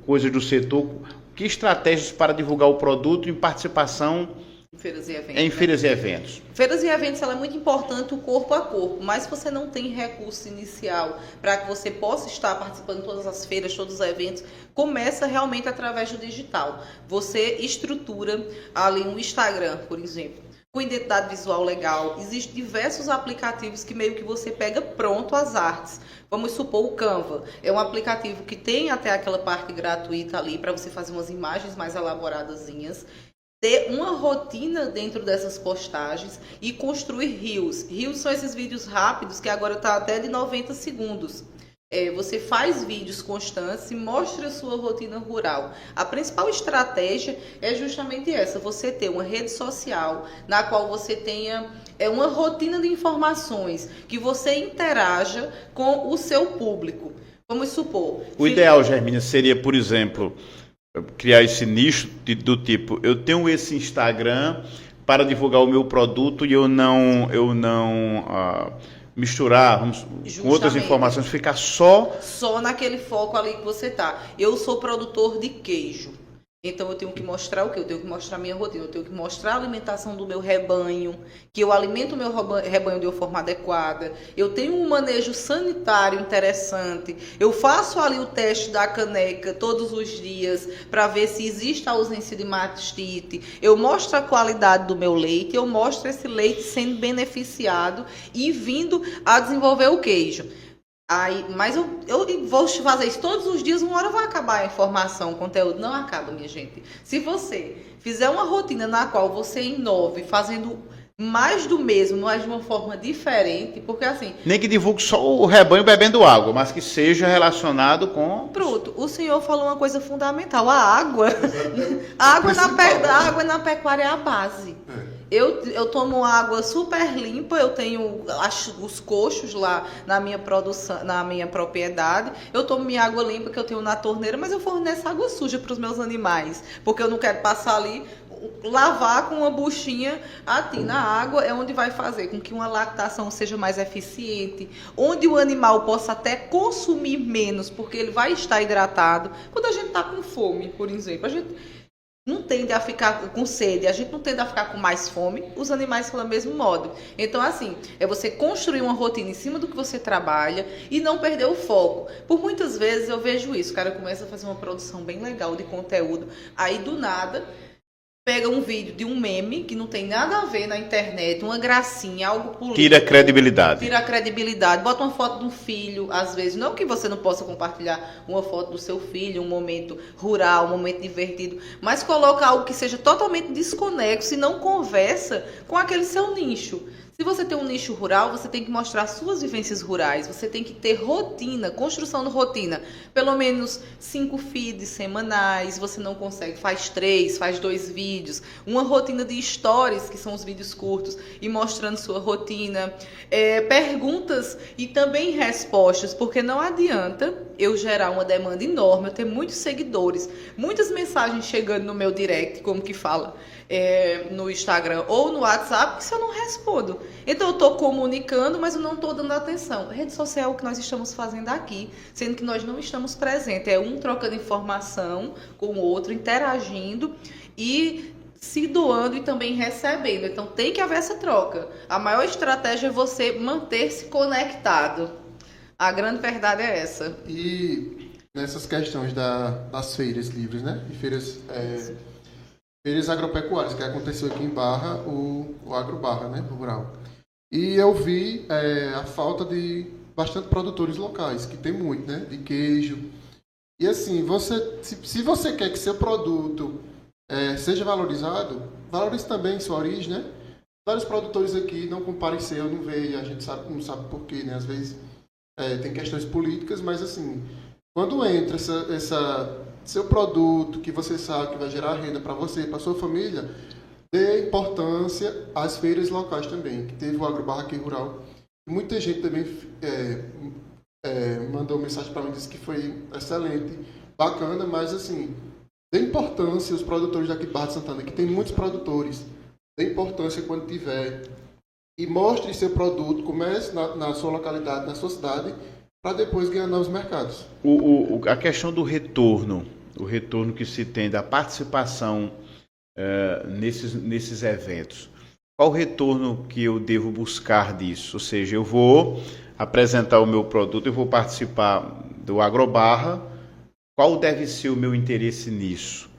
coisas do setor. Que estratégias para divulgar o produto em participação em feiras e eventos? Em feiras e eventos. Feiras e eventos, ela é muito importante o corpo a corpo, mas se você não tem recurso inicial para que você possa estar participando de todas as feiras, todos os eventos, começa realmente através do digital. Você estrutura ali um Instagram, por exemplo, com identidade visual legal. Existem diversos aplicativos que meio que você pega pronto as artes. Vamos supor o Canva. É um aplicativo que tem até aquela parte gratuita ali para você fazer umas imagens mais elaboradazinhas, ter uma rotina dentro dessas postagens e construir reels. Reels são esses vídeos rápidos que agora está até de 90 segundos. Você faz vídeos constantes e mostra a sua rotina rural. A principal estratégia é justamente essa, você ter uma rede social na qual você tenha uma rotina de informações, que você interaja com o seu público. Vamos supor... O ideal, Germínia, seria, por exemplo, criar esse nicho do tipo, eu tenho esse Instagram para divulgar o meu produto e eu não misturar com outras informações, ficar só naquele foco ali que você tá. Eu sou produtor de queijo. Então eu tenho que mostrar o quê? Eu tenho que mostrar a minha rotina, eu tenho que mostrar a alimentação do meu rebanho, que eu alimento o meu rebanho de uma forma adequada, eu tenho um manejo sanitário interessante, eu faço ali o teste da caneca todos os dias para ver se existe a ausência de mastite, eu mostro a qualidade do meu leite, eu mostro esse leite sendo beneficiado e vindo a desenvolver o queijo. Mas eu vou fazer isso todos os dias, uma hora vai acabar a informação, o conteúdo não acaba, minha gente. Se você fizer uma rotina na qual você inove, fazendo mais do mesmo, mas de uma forma diferente, porque assim... Nem que divulgue só o rebanho bebendo água, mas que seja relacionado com... Pronto, o senhor falou uma coisa fundamental, a água. A água na pecuária é a base. Eu tomo água super limpa, eu tenho os coxos lá na minha produção, na minha propriedade. Eu tomo minha água limpa que eu tenho na torneira, mas eu forneço água suja para os meus animais, porque eu não quero passar ali, lavar com uma buchinha na água, é onde vai fazer com que uma lactação seja mais eficiente, onde o animal possa até consumir menos, porque ele vai estar hidratado. Quando a gente está com fome, por exemplo, a gente não tende a ficar com sede, a gente não tende a ficar com mais fome, os animais são do mesmo modo. Então, assim, é você construir uma rotina em cima do que você trabalha e não perder o foco. Por muitas vezes eu vejo isso, o cara começa a fazer uma produção bem legal de conteúdo, aí do nada pega um vídeo de um meme que não tem nada a ver na internet, uma gracinha, algo político. Tira a credibilidade. Tira a credibilidade. Bota uma foto de um filho, às vezes. Não que você não possa compartilhar uma foto do seu filho, um momento rural, um momento divertido, mas coloca algo que seja totalmente desconexo e não conversa com aquele seu nicho. Se você tem um nicho rural, você tem que mostrar suas vivências rurais, você tem que ter rotina, construção de rotina, pelo menos 5 feeds semanais, você não consegue, faz 3, faz 2 vídeos, uma rotina de stories, que são os vídeos curtos, e mostrando sua rotina, perguntas e também respostas, porque não adianta eu gerar uma demanda enorme, eu ter muitos seguidores, muitas mensagens chegando no meu direct, como que fala, no Instagram ou no WhatsApp, que se eu não respondo. Então eu estou comunicando, mas eu não estou dando atenção. A rede social é o que nós estamos fazendo aqui, sendo que nós não estamos presentes. É um trocando informação com o outro, interagindo e se doando e também recebendo. Então tem que haver essa troca. A maior estratégia é você manter-se conectado. A grande verdade é essa. E nessas questões das feiras livres, né? E feiras agropecuárias, que aconteceu aqui em Barra, o Agrobarra, né? Rural. E eu vi a falta de bastante produtores locais, que tem muito, né? De queijo. E assim, se você quer que seu produto seja valorizado, valorize também sua origem, né? Vários produtores aqui não compareceram, não veio, a gente não sabe por quê, né? Às vezes tem questões políticas, mas assim, quando entra seu produto, que você sabe que vai gerar renda para você, para sua família, dê importância às feiras locais também, que teve o Agrobarra aqui rural. Muita gente também mandou mensagem para mim, disse que foi excelente, bacana, mas assim, dê importância aos produtores daqui de Barra de Santana, que tem muitos produtores, dê importância quando tiver, e mostre seu produto, comece na sua localidade, na sua cidade, para depois ganhar novos mercados. A questão do retorno, o retorno que se tem da participação nesses eventos. Qual o retorno que eu devo buscar disso? Ou seja, eu vou apresentar o meu produto, eu vou participar do Agrobarra. Qual deve ser o meu interesse nisso?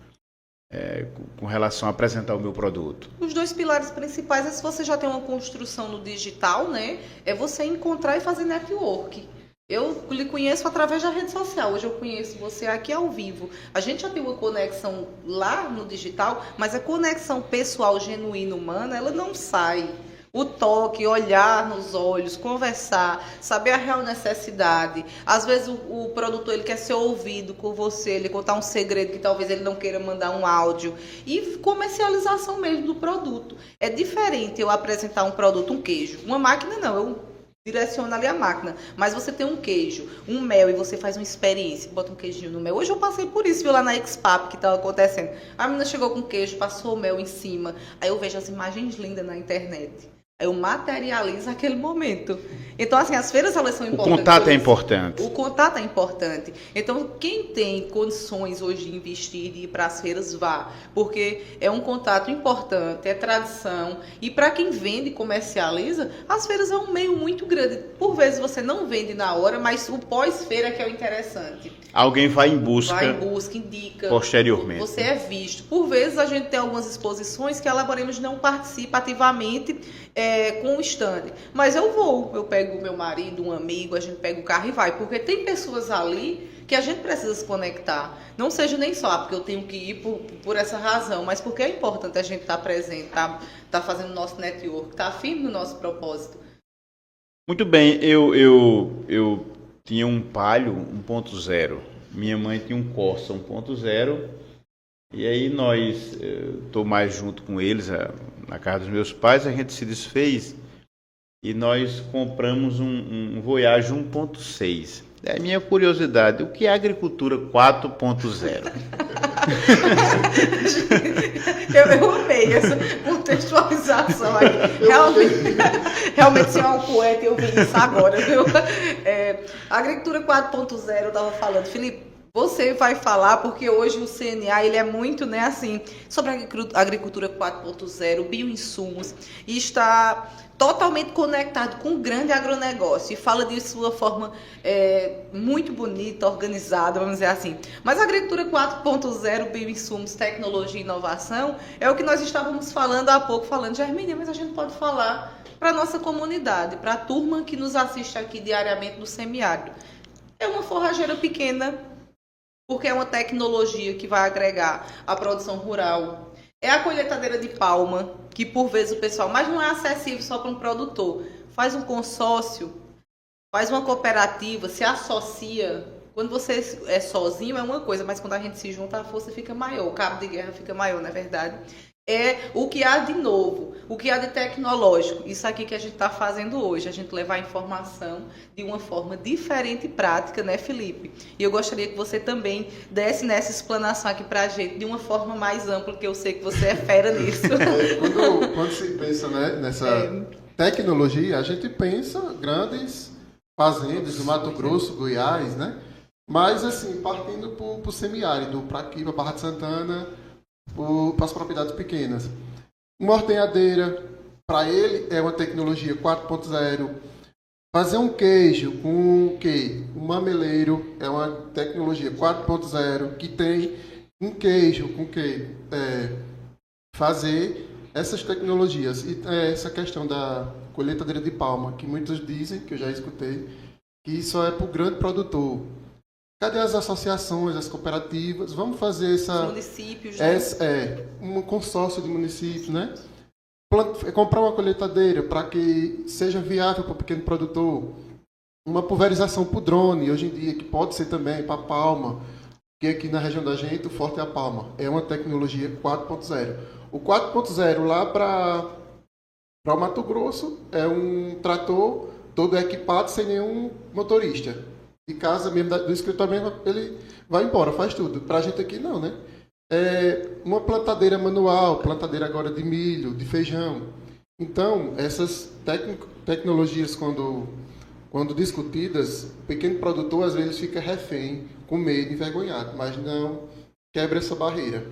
Com relação a apresentar o meu produto? Os 2 pilares principais é se você já tem uma construção no digital, né? É você encontrar e fazer network. Eu lhe conheço através da rede social, hoje eu conheço você aqui ao vivo. A gente já tem uma conexão lá no digital, mas a conexão pessoal, genuína, humana, ela não sai. O toque, olhar nos olhos, conversar, saber a real necessidade. Às vezes o produtor ele quer ser ouvido por você, ele contar um segredo que talvez ele não queira mandar um áudio. E comercialização mesmo do produto. É diferente eu apresentar um produto, um queijo. Uma máquina não, eu direciona ali a máquina, mas você tem um queijo, um mel e você faz uma experiência, bota um queijinho no mel. Hoje eu passei por isso, viu, lá na Expap que estava acontecendo. A menina chegou com queijo, passou o mel em cima, aí eu vejo as imagens lindas na internet. Aí eu materializo aquele momento. Então, assim, as feiras elas são importantes. O contato é importante. O contato é importante. Então, quem tem condições hoje de investir, de ir para as feiras, vá. Porque é um contato importante, é tradição. E para quem vende e comercializa, as feiras é um meio muito grande. Por vezes você não vende na hora, mas o pós-feira que é o interessante. Alguém vai em busca. Vai em busca, indica. Posteriormente. Você é visto. Por vezes a gente tem algumas exposições que a Laboremos não participa ativamente com o stand. Mas eu pego o meu marido, um amigo, a gente pega o carro e vai. Porque tem pessoas ali que a gente precisa se conectar. Não seja nem só porque eu tenho que ir por essa razão, mas porque é importante a gente estar presente, tá fazendo o nosso network, estar firme no nosso propósito. Muito bem, eu tinha um Palio 1.0, minha mãe tinha um Corsa 1.0, e aí nós, estou mais junto com eles, na casa dos meus pais, a gente se desfez e nós compramos um Voyage 1.6. É a minha curiosidade, o que é agricultura 4.0? Eu amei essa contextualização aí. Realmente, se é um poeta, eu vi isso agora, viu? A agricultura 4.0, eu estava falando, Felipe, você vai falar, porque hoje o CNA ele é muito, né, assim, sobre a agricultura 4.0, bioinsumos, e está totalmente conectado com o grande agronegócio, e fala disso de uma forma muito bonita, organizada, vamos dizer assim. Mas a agricultura 4.0, bioinsumos, tecnologia e inovação, é o que nós estávamos falando há pouco, falando de Hermínia, mas a gente pode falar para a nossa comunidade, para a turma que nos assiste aqui diariamente no semiárido. É uma forrageira pequena, porque é uma tecnologia que vai agregar à produção rural. É a colheitadeira de palma, que por vezes o pessoal, mas não é acessível só para um produtor. Faz um consórcio, faz uma cooperativa, se associa. Quando você é sozinho é uma coisa, mas quando a gente se junta a força fica maior, o cabo de guerra fica maior, não é verdade? É o que há de novo, o que há de tecnológico. Isso aqui que a gente está fazendo hoje, a gente levar a informação de uma forma diferente e prática, né, Felipe? E eu gostaria que você também desse nessa explanação aqui para a gente de uma forma mais ampla, que eu sei que você é fera nisso. Quando se pensa, né, nessa tecnologia, a gente pensa grandes fazendas do Mato Grosso, Goiás, né? Mas, assim, partindo para o semiárido, para aqui, para Barra de Santana, para as propriedades pequenas. Uma ordenhadeira, para ele, é uma tecnologia 4.0. Fazer um queijo com o quê? Um mameleiro é uma tecnologia 4.0 que tem um queijo com que fazer essas tecnologias. E essa questão da colheitadeira de palma, que muitos dizem, que eu já escutei, que isso é para o grande produtor. Cadê as associações, as cooperativas? Vamos fazer essa... Municípios, né? Um consórcio de municípios, né? Comprar uma colheitadeira para que seja viável para o pequeno produtor. Uma pulverização para o drone, hoje em dia, que pode ser também para a palma, que aqui na região da gente, o forte é a palma. É uma tecnologia 4.0. O 4.0 lá para o Mato Grosso é um trator todo equipado sem nenhum motorista. De casa mesmo, do escritório mesmo, ele vai embora, faz tudo. Para a gente aqui não, né? Uma plantadeira manual, plantadeira agora de milho, de feijão. Então, essas tecnologias, quando discutidas, o pequeno produtor às vezes fica refém, com medo, envergonhado, mas não quebra essa barreira,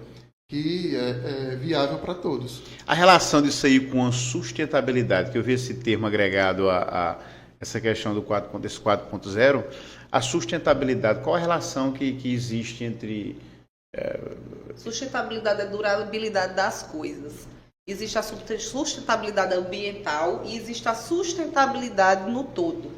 que é viável para todos. A relação disso aí com a sustentabilidade, que eu vi esse termo agregado a essa questão desse 4.0, a sustentabilidade, qual a relação que existe entre... Sustentabilidade é a durabilidade das coisas. Existe a sustentabilidade ambiental e existe a sustentabilidade no todo.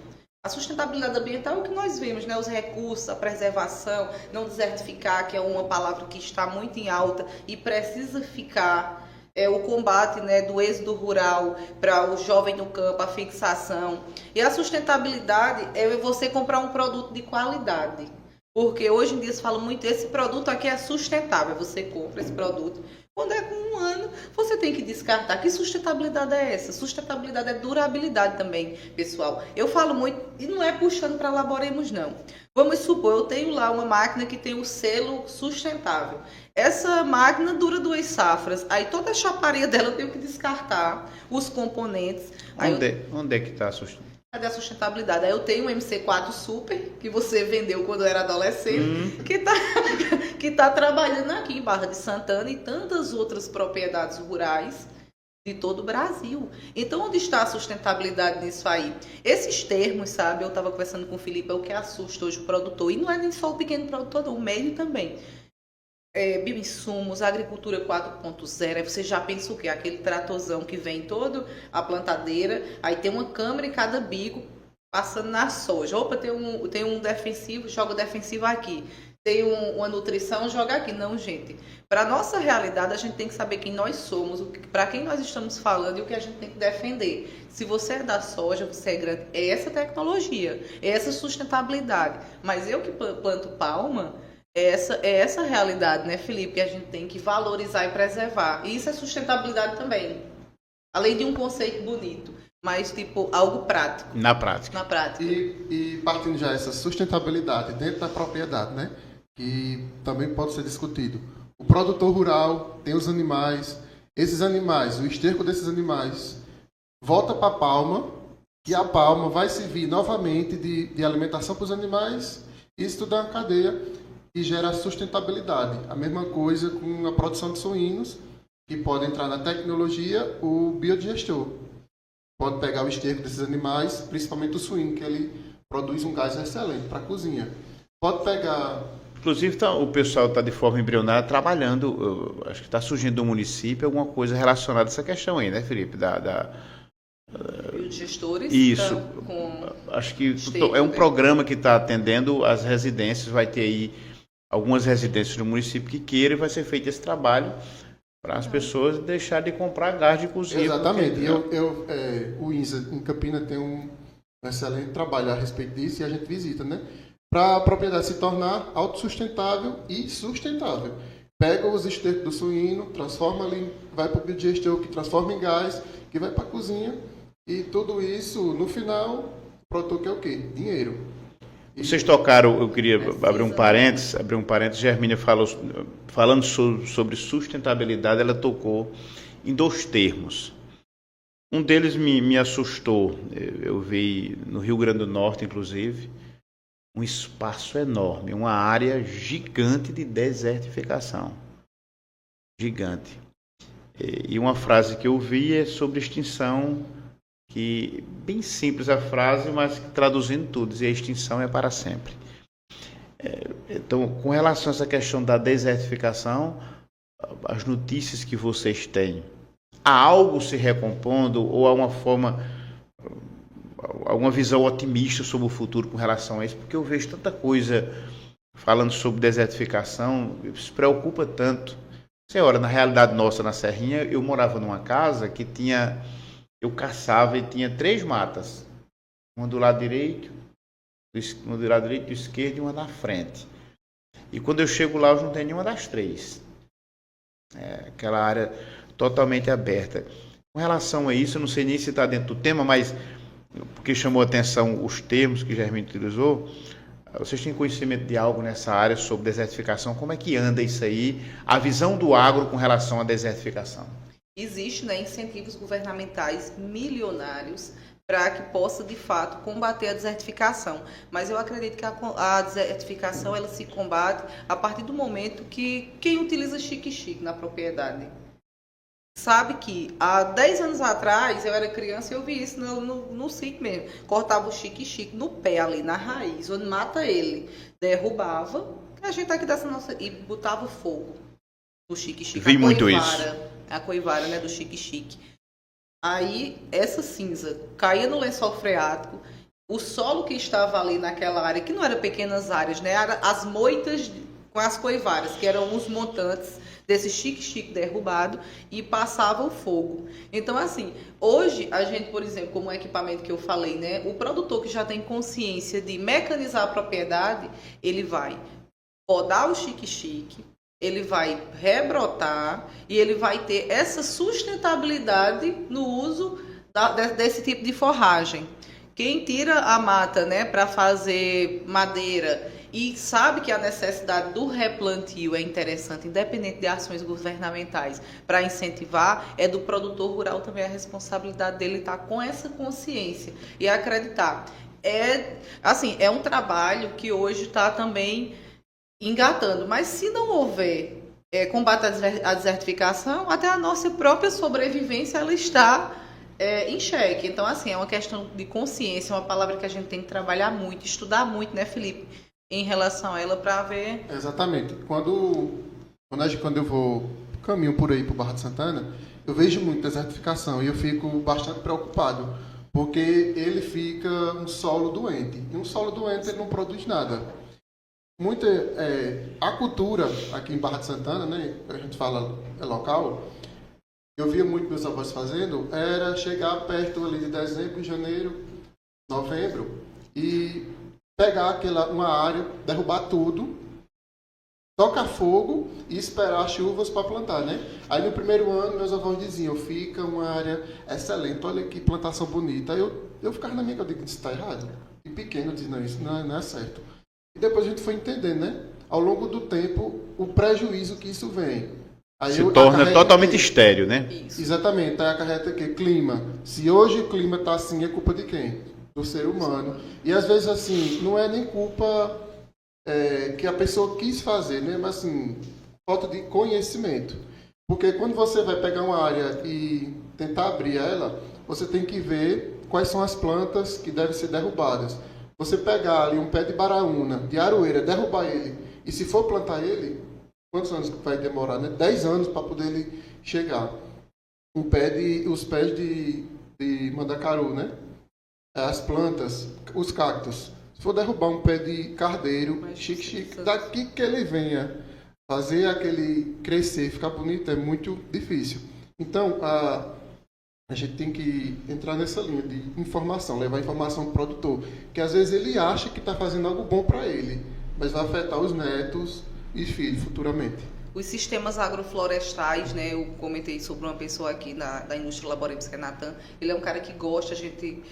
A sustentabilidade ambiental é o que nós vemos, né? Os recursos, a preservação, não desertificar, que é uma palavra que está muito em alta e precisa ficar o combate, né, do êxodo rural para o jovem no campo, a fixação. E a sustentabilidade é você comprar um produto de qualidade. Porque hoje em dia se fala muito, esse produto aqui é sustentável, você compra esse produto. Quando é com 1 ano, você tem que descartar. Que sustentabilidade é essa? Sustentabilidade é durabilidade também, pessoal. Eu falo muito, e não é puxando para Laboremos, não. Vamos supor, eu tenho lá uma máquina que tem o selo sustentável. Essa máquina dura 2 safras. Aí toda a chaparia dela eu tenho que descartar, os componentes. Onde é que está a sustentabilidade? Cadê a sustentabilidade? Aí eu tenho um MC4 Super, que você vendeu quando eu era adolescente, que tá trabalhando aqui em Barra de Santana e tantas outras propriedades rurais de todo o Brasil. Então, onde está a sustentabilidade nisso aí? Esses termos, sabe, eu estava conversando com o Felipe, é o que assusta hoje o produtor. E não é nem só o pequeno produtor, não, o médio também. Bioinsumos, agricultura 4.0, aí você já pensa o quê? Aquele tratorzão que vem todo a plantadeira, aí tem uma câmera em cada bico passando na soja. Opa, tem um defensivo, joga o defensivo aqui. Tem uma nutrição, joga aqui. Não, gente. Para nossa realidade, a gente tem que saber quem nós somos, para quem nós estamos falando e o que a gente tem que defender. Se você é da soja, você é grande, é essa tecnologia, é essa sustentabilidade. Mas eu que planto palma, é essa realidade, né, Felipe, que a gente tem que valorizar e preservar. E isso é sustentabilidade também. Além de um conceito bonito, mas tipo algo prático. Na prática. Na prática. E partindo já essa sustentabilidade dentro da propriedade, né? Que também pode ser discutido. O produtor rural tem os animais, esses animais, o esterco desses animais volta para a palma, e a palma vai servir novamente de alimentação para os animais, e isso tudo é uma cadeia e gera sustentabilidade. A mesma coisa com a produção de suínos, que pode entrar na tecnologia o biodigestor. Pode pegar o esterco desses animais, principalmente o suíno, que ele produz um gás excelente para a cozinha. Pode pegar... Inclusive, o pessoal está de forma embrionária trabalhando, acho que está surgindo do município alguma coisa relacionada a essa questão aí, né, Felipe? Biodigestores. Isso. Com acho que esterco, é um né? programa que está atendendo as residências, vai ter aí algumas residências do município que queiram e vai ser feito esse trabalho para as pessoas deixarem de comprar gás de cozinha. Exatamente. Porque... O INSA em Campina tem um excelente trabalho a respeito disso e a gente visita, né? Para a propriedade se tornar autossustentável e sustentável. Pega os estercos do suíno, transforma ali, vai para o biodigestor, que transforma em gás, que vai para a cozinha, e tudo isso, no final, o produtor quer o quê? Dinheiro. Vocês tocaram, eu queria abrir um parênteses, Germínia falando sobre sustentabilidade, ela tocou em 2 termos. Um deles me assustou, eu vi no Rio Grande do Norte, inclusive, um espaço enorme, uma área gigante de desertificação. Gigante. E uma frase que eu vi é sobre extinção, que bem simples a frase, mas traduzindo tudo, dizer a extinção é para sempre. Então, com relação a essa questão da desertificação, as notícias que vocês têm, há algo se recompondo ou há uma forma, alguma visão otimista sobre o futuro com relação a isso? Porque eu vejo tanta coisa falando sobre desertificação, isso preocupa tanto. Senhora, na realidade nossa, na Serrinha, eu morava numa casa que eu caçava e tinha 3 matas. Uma do lado direito, do esquerdo e uma na frente. E quando eu chego lá, eu não tenho nenhuma das 3. Aquela área totalmente aberta. Com relação a isso, eu não sei nem se está dentro do tema, mas porque chamou a atenção os termos que Germínia utilizou, vocês têm conhecimento de algo nessa área sobre desertificação? Como é que anda isso aí? A visão do agro com relação à desertificação? Existe, né, incentivos governamentais milionários para que possa, de fato, combater a desertificação. Mas eu acredito que a desertificação ela se combate a partir do momento que quem utiliza chique-chique na propriedade. Sabe que há 10 anos atrás, eu era criança e eu vi isso no sítio mesmo. Cortava o chique-chique no pé ali, na raiz, onde mata ele. Derrubava, a gente aqui dessa nossa... e botava fogo no chique-chique. Vi muito isso. A coivara, né, do chique-chique. Aí, essa cinza caía no lençol freático, o solo que estava ali naquela área, que não eram pequenas áreas, né, eram as moitas com as coivaras, que eram os montantes desse chique-chique derrubado, e passava o fogo. Então, assim, hoje a gente, por exemplo, como o equipamento que eu falei, né, o produtor que já tem consciência de mecanizar a propriedade, ele vai podar o chique-chique, ele vai rebrotar e ele vai ter essa sustentabilidade no uso desse tipo de forragem. Quem tira a mata, né, para fazer madeira e sabe que a necessidade do replantio é interessante, independente de ações governamentais, para incentivar, é do produtor rural também a responsabilidade dele estar com essa consciência e acreditar. É um trabalho que hoje está também engatando, mas se não houver combate à desertificação, até a nossa própria sobrevivência ela está em xeque. Então, assim, é uma questão de consciência, uma palavra que a gente tem que trabalhar muito, estudar muito, né, Felipe, em relação a ela para ver... Exatamente. Quando eu caminho por aí, por Barra de Santana, eu vejo muito desertificação e eu fico bastante preocupado, porque ele fica um solo doente. E um solo doente ele não produz nada. A cultura aqui em Barra de Santana, né, a gente fala local, eu via muito meus avós fazendo, era chegar perto ali de dezembro, janeiro, novembro e pegar uma área, derrubar tudo, tocar fogo e esperar chuvas para plantar, né? Aí no primeiro ano meus avós diziam, fica uma área excelente, olha que plantação bonita. Aí eu ficava na minha cabeça, eu digo, isso está errado. E pequeno, eu disse, não, isso não é certo. E depois a gente foi entendendo, né? Ao longo do tempo, o prejuízo que isso vem. Aí se torna totalmente estéril, né? Isso. Exatamente. Aí acarreta o quê? Clima. Se hoje o clima está assim, é culpa de quem? Do ser humano. E às vezes, assim, não é nem culpa que a pessoa quis fazer, né? Mas, assim, falta de conhecimento. Porque quando você vai pegar uma área e tentar abrir ela, você tem que ver quais são as plantas que devem ser derrubadas. Você pegar ali um pé de baraúna, de aroeira, derrubar ele, e se for plantar ele, quantos anos vai demorar, né? 10 anos para poder ele chegar. Os pés de mandacaru, né? As plantas, os cactos. Se for derrubar um pé de cardeiro, chique, daqui que ele venha fazer aquele crescer, ficar bonito, é muito difícil. Então, a gente tem que entrar nessa linha de informação, levar informação para o produtor, que às vezes ele acha que está fazendo algo bom para ele, mas vai afetar os netos e filhos futuramente. Os sistemas agroflorestais, né? Eu comentei sobre uma pessoa aqui da indústria Laboremos, que é Natan. Ele é um cara que gosta, a gente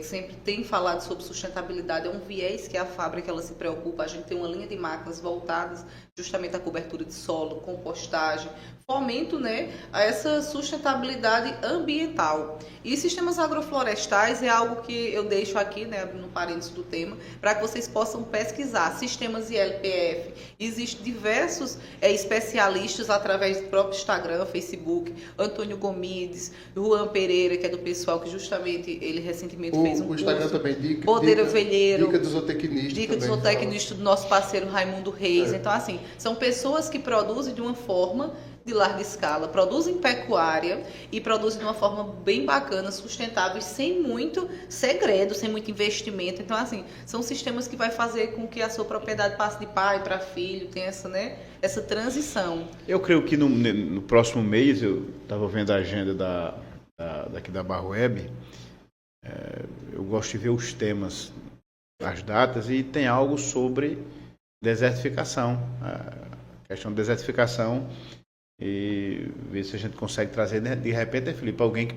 sempre tem falado sobre sustentabilidade, é um viés que a fábrica ela se preocupa. A gente tem uma linha de máquinas voltadas justamente à cobertura de solo, compostagem, fomento, né, a essa sustentabilidade ambiental. E sistemas agroflorestais é algo que eu deixo aqui, né, no parênteses do tema, para que vocês possam pesquisar. Sistemas ILPF, existem diversos especialistas através do próprio Instagram, Facebook, Antônio Gomides, Juan Pereira, que é do pessoal que justamente ele recentemente fez um curso. O Instagram também, Bodeira Velheiro, Dica do Zootecnista. Dica do Zootecnista do nosso parceiro Raimundo Reis. Então, assim, são pessoas que produzem de uma forma de larga escala, produzem pecuária e produzem de uma forma bem bacana, sustentável, sem muito segredo, sem muito investimento. Então, assim, são sistemas que vai fazer com que a sua propriedade passe de pai para filho, tenha essa transição. Eu creio que no próximo mês, eu estava vendo a agenda daqui da Barro Web, eu gosto de ver os temas, as datas, e tem algo sobre desertificação, a questão de desertificação, e ver se a gente consegue trazer, de repente, Felipe, alguém que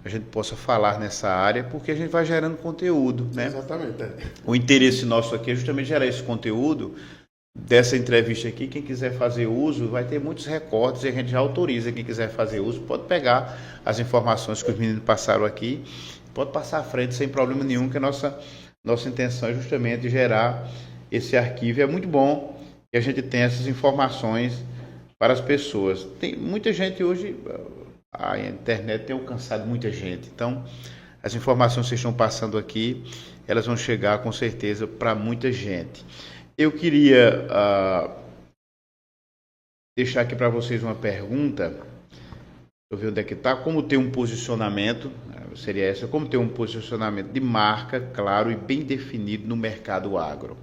a gente possa falar nessa área, porque a gente vai gerando conteúdo, né? Exatamente. O interesse nosso aqui é justamente gerar esse conteúdo dessa entrevista aqui. Quem quiser fazer uso, vai ter muitos recortes e a gente já autoriza. Quem quiser fazer uso, pode pegar as informações que os meninos passaram aqui, pode passar à frente sem problema nenhum, que a nossa intenção é justamente gerar esse arquivo. É muito bom que a gente tenha essas informações para as pessoas. Tem muita gente hoje, a internet tem alcançado muita gente, então as informações que vocês estão passando aqui, elas vão chegar com certeza para muita gente. Eu queria deixar aqui para vocês uma pergunta, deixa eu ver onde é que está, como ter um posicionamento, seria essa, como ter um posicionamento de marca claro e bem definido no mercado agro.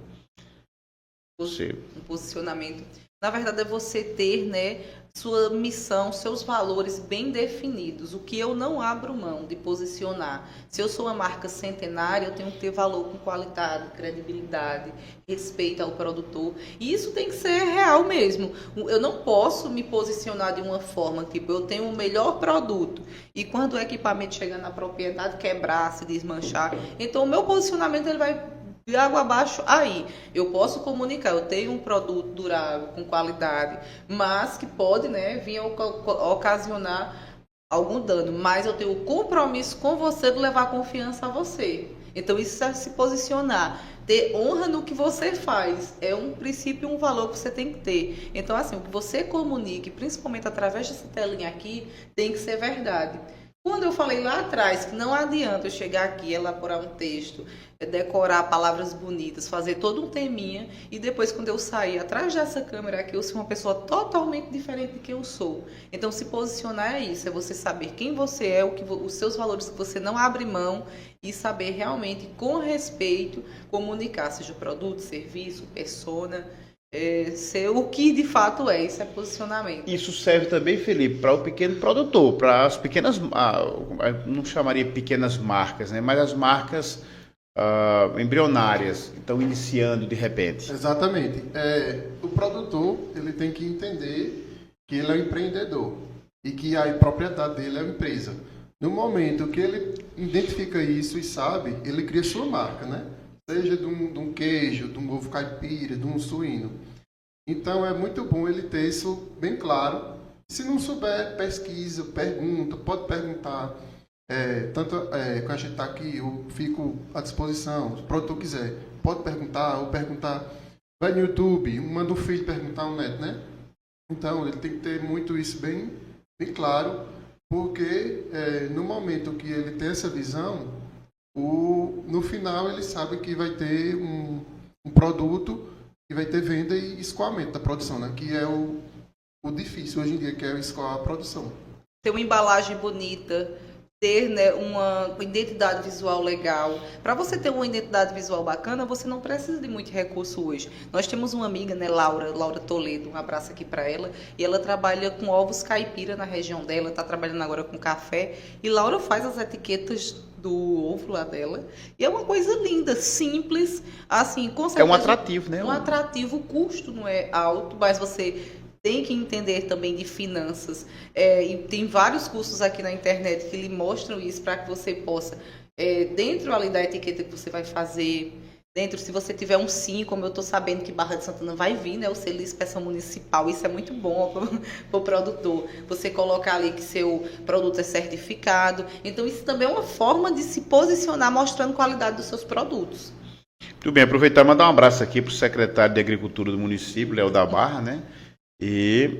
Você. Um posicionamento. Na verdade, é você ter, né, sua missão, seus valores bem definidos. O que eu não abro mão de posicionar. Se eu sou uma marca centenária, eu tenho que ter valor com qualidade, credibilidade, respeito ao produtor. E isso tem que ser real mesmo. Eu não posso me posicionar de uma forma, tipo, eu tenho o melhor produto e quando o equipamento chegar na propriedade, quebrar, se desmanchar. Então, o meu posicionamento ele vai de água abaixo aí. Eu posso comunicar, eu tenho um produto durável, com qualidade, mas que pode, né, vir a ocasionar algum dano. Mas eu tenho o compromisso com você de levar confiança a você. Então isso é se posicionar. Ter honra no que você faz. É um princípio, um valor que você tem que ter. Então, assim, o que você comunique, principalmente através dessa telinha aqui, tem que ser verdade. Quando eu falei lá atrás que não adianta eu chegar aqui, elaborar um texto, decorar palavras bonitas, fazer todo um teminha e depois quando eu sair atrás dessa câmera aqui, eu sou uma pessoa totalmente diferente de quem eu sou. Então se posicionar é isso, é você saber quem você é, os seus valores que você não abre mão e saber realmente com respeito comunicar, seja produto, serviço, persona, ser o que de fato é, isso é posicionamento. Isso serve também, Felipe, para o pequeno produtor, para as pequenas, não chamaria pequenas marcas, né? Mas as marcas embrionárias, que estão iniciando de repente. Exatamente. O produtor ele tem que entender que ele é um empreendedor e que a propriedade dele é uma empresa. No momento que ele identifica isso e sabe, ele cria sua marca, né? Seja de um queijo, de um ovo caipira, de um suíno. Então é muito bom ele ter isso bem claro. Se não souber, pesquisa, pergunta, pode perguntar. Quando a gente está aqui, eu fico à disposição. Se o produtor quiser, pode perguntar, ou perguntar. Vai no YouTube, manda um filho perguntar um neto, né? Então ele tem que ter muito isso bem claro, porque no momento que ele tem essa visão, no final ele sabe que vai ter um produto que vai ter venda e escoamento da produção, né? Que é o difícil hoje em dia, que é escoar a produção. Ter uma embalagem bonita, ter, né, uma identidade visual legal. Para você ter uma identidade visual bacana, você não precisa de muito recurso hoje. Nós temos uma amiga, né, Laura Toledo, um abraço aqui para ela, e ela trabalha com ovos caipira na região dela, está trabalhando agora com café, e Laura faz as etiquetas do ovo lá dela, e é uma coisa linda, simples, assim, com certeza. É um atrativo, né? Um atrativo, o custo não é alto, mas você tem que entender também de finanças. E tem vários cursos aqui na internet que lhe mostram isso para que você possa, dentro ali da etiqueta que você vai fazer, dentro, se você tiver um sim, como eu estou sabendo que Barra de Santana vai vir, né, o selo de inspeção municipal, isso é muito bom para o produtor. Você colocar ali que seu produto é certificado. Então, isso também é uma forma de se posicionar, mostrando qualidade dos seus produtos. Muito bem, aproveitar e mandar um abraço aqui para o secretário de Agricultura do município, Léo da Barra, né? E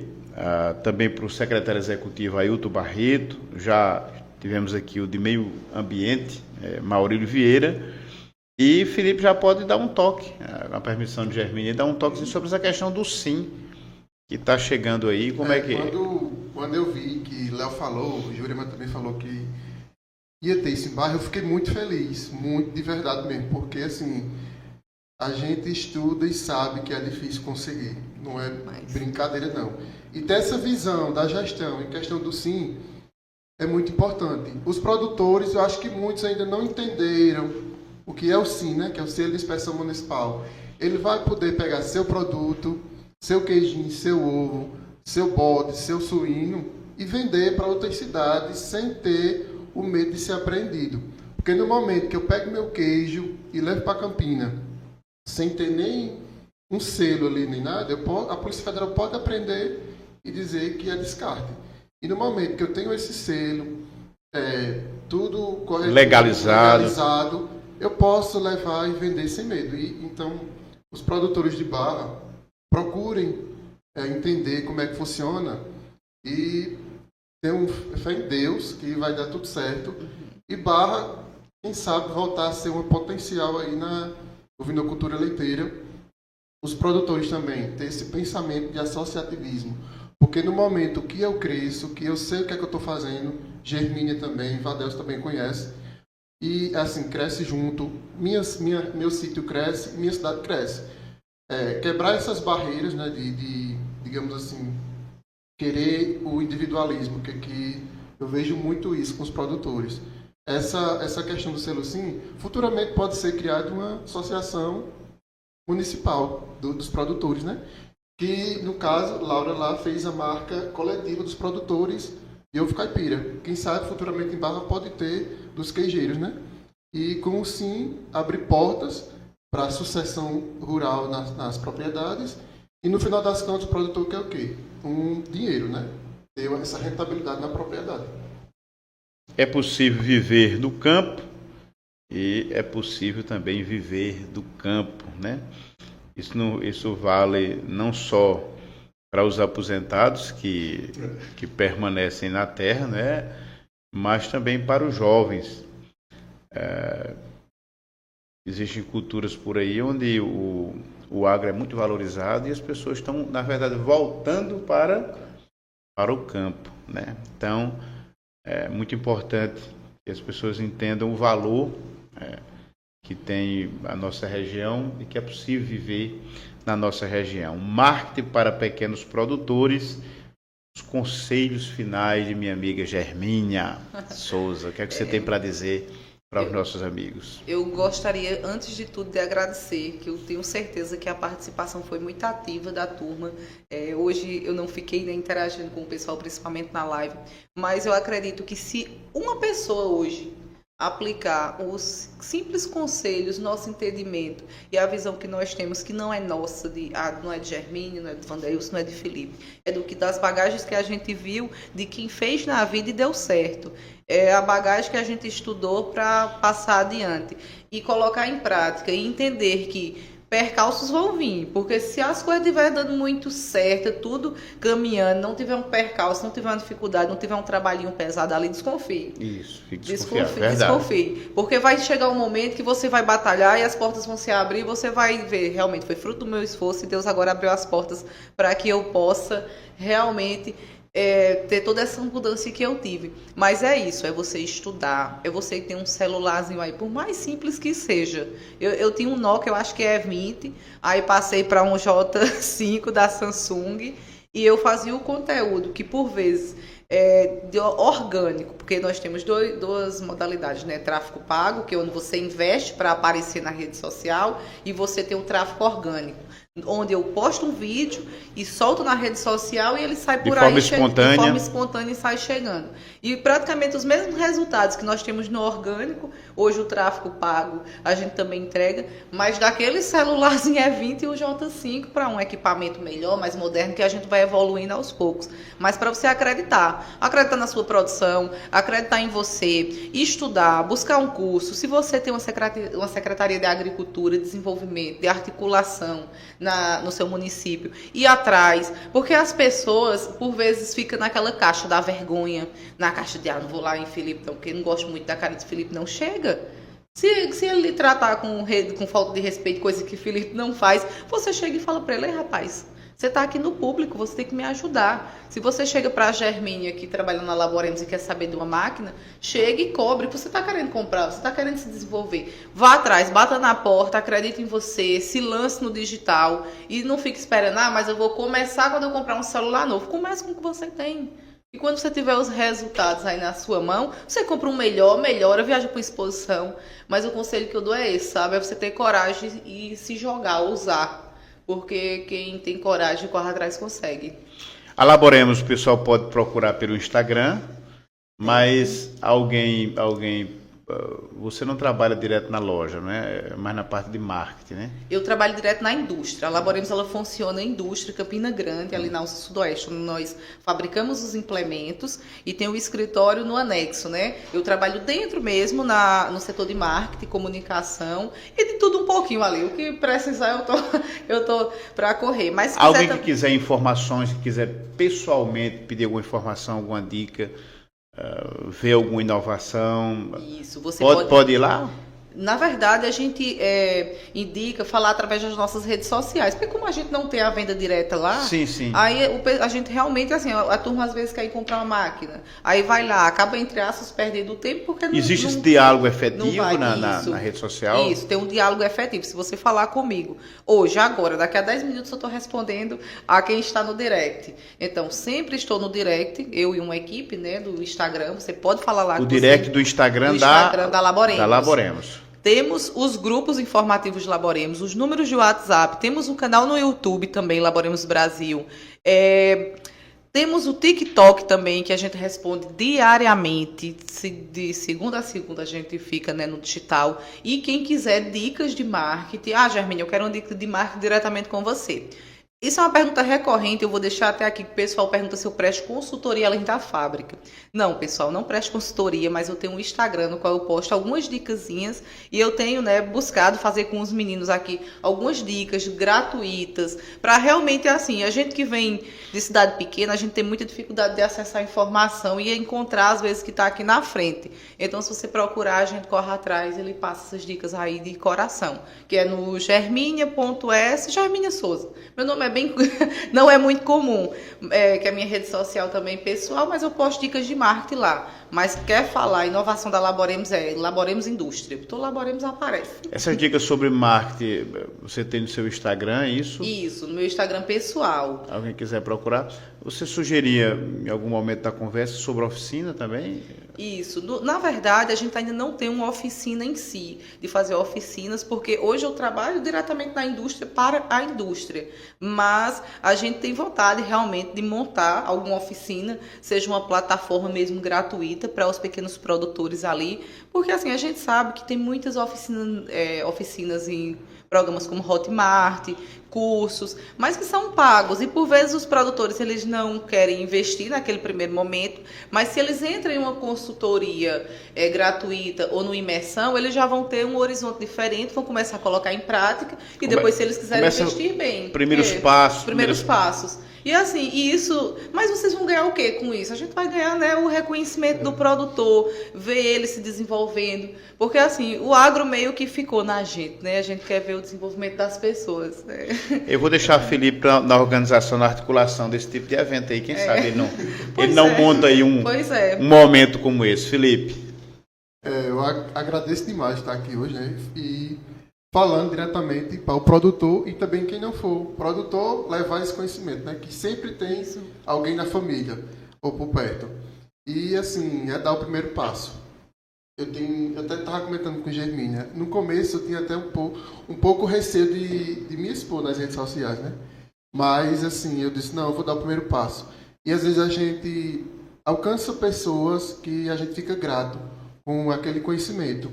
também para o secretário executivo Ailton Barreto. Já tivemos aqui o de Meio Ambiente, Maurílio Vieira. E Felipe já pode dar um toque, com a permissão de Germínia, dar um toque sobre essa questão do sim, que está chegando aí. Como é que... Quando eu vi que Léo falou, o Jurema também falou que ia ter esse bairro, eu fiquei muito feliz, muito de verdade mesmo, porque assim, a gente estuda e sabe que é difícil conseguir, não é brincadeira não. E ter essa visão da gestão em questão do sim é muito importante. Os produtores, eu acho que muitos ainda não entenderam o que é o SIM, né? Que é o selo de inspeção municipal. Ele vai poder pegar seu produto, seu queijinho, seu ovo, seu bode, seu suíno e vender para outras cidades sem ter o medo de ser apreendido. Porque no momento que eu pego meu queijo e levo para Campina, sem ter nem um selo ali, nem nada, a Polícia Federal pode apreender e dizer que é descarte. E no momento que eu tenho esse selo, tudo correto, legalizado, eu posso levar e vender sem medo. Então, os produtores de Barra procurem entender como é que funciona e ter fé em Deus que vai dar tudo certo. E Barra, quem sabe, voltar a ser uma potencial aí na ovinocultura leiteira. Os produtores também ter esse pensamento de associativismo. Porque no momento que eu cresço, que eu sei o que é que eu estou fazendo, Germínia também, Vadeus também conhece, e assim, cresce junto, meu sítio cresce, minha cidade cresce. quebrar essas barreiras, né, digamos assim, querer o individualismo, que eu vejo muito isso com os produtores. Essa questão do selo sim, futuramente pode ser criada uma associação municipal dos produtores, né? Que, no caso, Laura lá fez a marca coletiva dos produtores de ovo caipira. Quem sabe, futuramente em Barra pode ter dos queijeiros, né? E com o sim, abrir portas para a sucessão rural nas propriedades. E, no final das contas, o produtor quer o quê? Um dinheiro, né? Ter essa rentabilidade na propriedade. É possível viver do campo e é possível também viver do campo, né? Isso vale não só para os aposentados que permanecem na terra, né? Mas também para os jovens. Existem culturas por aí onde o agro é muito valorizado e as pessoas estão, na verdade, voltando para o campo, né? Então, é muito importante que as pessoas entendam o valor que tem a nossa região e que é possível viver na nossa região. Marketing para pequenos produtores, os conselhos finais de minha amiga Germínia Souza. O que é que você tem para dizer para os nossos amigos? Eu gostaria, antes de tudo, de agradecer, que eu tenho certeza que a participação foi muito ativa da turma. Hoje eu não fiquei, né, interagindo com o pessoal, principalmente na live, mas eu acredito que se uma pessoa hoje aplicar os simples conselhos, nosso entendimento e a visão que nós temos, que não é nossa, não é de Germínio, não é de Vandeilson, não é de Felipe, é das bagagens que a gente viu, de quem fez na vida e deu certo. É a bagagem que a gente estudou para passar adiante e colocar em prática e entender que percalços vão vir, porque se as coisas estiverem dando muito certo, tudo caminhando, não tiver um percalço, não tiver uma dificuldade, não tiver um trabalhinho pesado ali, desconfie. Isso, fique desconfiado, verdade. Desconfie, porque vai chegar um momento que você vai batalhar e as portas vão se abrir e você vai ver, realmente, foi fruto do meu esforço e Deus agora abriu as portas para que eu possa realmente ter toda essa mudança que eu tive. Mas é isso, é você estudar, é você ter um celularzinho aí, por mais simples que seja. Eu tinha um Nokia, eu acho que é 20, aí passei para um J5 da Samsung e eu fazia o conteúdo, que por vezes orgânico, porque nós temos duas modalidades, né? Tráfego pago, que é onde você investe para aparecer na rede social, e você tem o tráfego orgânico, onde eu posto um vídeo e solto na rede social e ele sai por aí de forma espontânea e sai chegando. E praticamente os mesmos resultados que nós temos no orgânico, hoje o tráfego pago a gente também entrega, mas daquele celularzinho E20 e o J5 para um equipamento melhor, mais moderno, que a gente vai evoluindo aos poucos. Mas para você acreditar na sua produção, acreditar em você, estudar, buscar um curso. Se você tem uma secretaria de agricultura, de desenvolvimento, de articulação no seu município, ir atrás, porque as pessoas por vezes ficam naquela caixa da vergonha, na caixa de não vou lá em Felipe não, porque não gosto muito da cara de Felipe, não chega. Se ele lhe tratar com falta de respeito, coisa que Felipe não faz, você chega e fala para ele: rapaz, você está aqui no público, você tem que me ajudar. Se você chega para a Germínia, que trabalha na Laboremos e quer saber de uma máquina, chega e cobre. Você está querendo comprar, você está querendo se desenvolver. Vá atrás, bata na porta, acredite em você, se lance no digital e não fique esperando, mas eu vou começar quando eu comprar um celular novo. Comece com o que você tem. E quando você tiver os resultados aí na sua mão, você compra um melhora, viaja para exposição. Mas o conselho que eu dou é esse, sabe? É você ter coragem e se jogar, ousar. Porque quem tem coragem, corre atrás, consegue. A Laboremos, o pessoal pode procurar pelo Instagram, mas você não trabalha direto na loja, né? Mas na parte de marketing, né? Eu trabalho direto na indústria. A Laboremos, ela funciona em indústria, Campina Grande, ali na Alça Sudoeste, onde nós fabricamos os implementos e tem o escritório no anexo, né? Eu trabalho dentro mesmo, no setor de marketing, comunicação e de tudo um pouquinho ali. O que precisar, eu tô para correr. Mas se alguém que quiser informações, que quiser pessoalmente pedir alguma informação, alguma dica, ver alguma inovação, isso, você pode ir lá? Na verdade, a gente indica falar através das nossas redes sociais, porque como a gente não tem a venda direta lá, Sim, sim. aí a gente realmente, assim, a turma às vezes quer ir comprar uma máquina, aí vai lá, acaba, entre aspas, perdendo o tempo, porque não... Existe esse diálogo não efetivo vai, na rede social? Isso, tem um diálogo efetivo. Se você falar comigo hoje, agora, daqui a 10 minutos eu estou respondendo a quem está no direct. Então, sempre estou no direct, eu e uma equipe, né, do Instagram, você pode falar lá. O direct do Instagram da Laboremos. Temos os grupos informativos de Laboremos, os números de WhatsApp, temos um canal no YouTube também, Laboremos Brasil. Temos o TikTok também, que a gente responde diariamente, de segunda a segunda a gente fica, né, no digital. E quem quiser dicas de marketing, Germínia, eu quero uma dica de marketing diretamente com você. Isso é uma pergunta recorrente, eu vou deixar até aqui que o pessoal pergunta se eu presto consultoria além da fábrica. Não, pessoal, não presto consultoria, mas eu tenho um Instagram no qual eu posto algumas dicasinhas e eu tenho, né, buscado fazer com os meninos aqui algumas dicas gratuitas para realmente, assim, a gente que vem de cidade pequena, a gente tem muita dificuldade de acessar a informação e encontrar, às vezes, que está aqui na frente. Então, se você procurar, a gente corre atrás, ele passa essas dicas aí de coração, que é no germinia.s, Germinia Souza. Meu nome é não é muito comum, que é a minha rede social também pessoal, mas eu posto dicas de marketing lá. Mas quer falar inovação da Laboremos, Laboremos Indústria. Então Laboremos aparece. Essas dicas sobre marketing, você tem no seu Instagram, é isso? Isso, no meu Instagram pessoal. Alguém quiser procurar. Você sugeria, em algum momento da conversa, sobre a oficina também? Isso. Na verdade, a gente ainda não tem uma oficina em si, de fazer oficinas, porque hoje eu trabalho diretamente na indústria para a indústria. Mas a gente tem vontade realmente de montar alguma oficina, seja uma plataforma mesmo gratuita para os pequenos produtores ali, porque assim, a gente sabe que tem muitas oficinas em programas como Hotmart, cursos, mas que são pagos e por vezes os produtores eles não querem investir naquele primeiro momento, mas se eles entram em uma consultoria gratuita ou no imersão, eles já vão ter um horizonte diferente, vão começar a colocar em prática e depois se eles quiserem investir bem. Primeiros passos. E assim, mas vocês vão ganhar o que com isso? A gente vai ganhar, né, o reconhecimento do produtor, ver ele se desenvolvendo, porque assim, o agro meio que ficou na gente, né? A gente quer ver o desenvolvimento das pessoas, né? Eu vou deixar o Felipe na organização, na articulação desse tipo de evento aí, quem sabe ele não monta aí um momento como esse. Felipe. Eu agradeço demais estar aqui hoje, né? E falando diretamente para o produtor e também quem não for produtor levar esse conhecimento, né? Que sempre tem alguém na família ou por perto. E assim, é dar o primeiro passo. Eu até estava comentando com o Germínia, no começo eu tinha até um pouco receio de me expor nas redes sociais, né? Mas assim, eu disse, não, eu vou dar o primeiro passo. E às vezes a gente alcança pessoas que a gente fica grato com aquele conhecimento.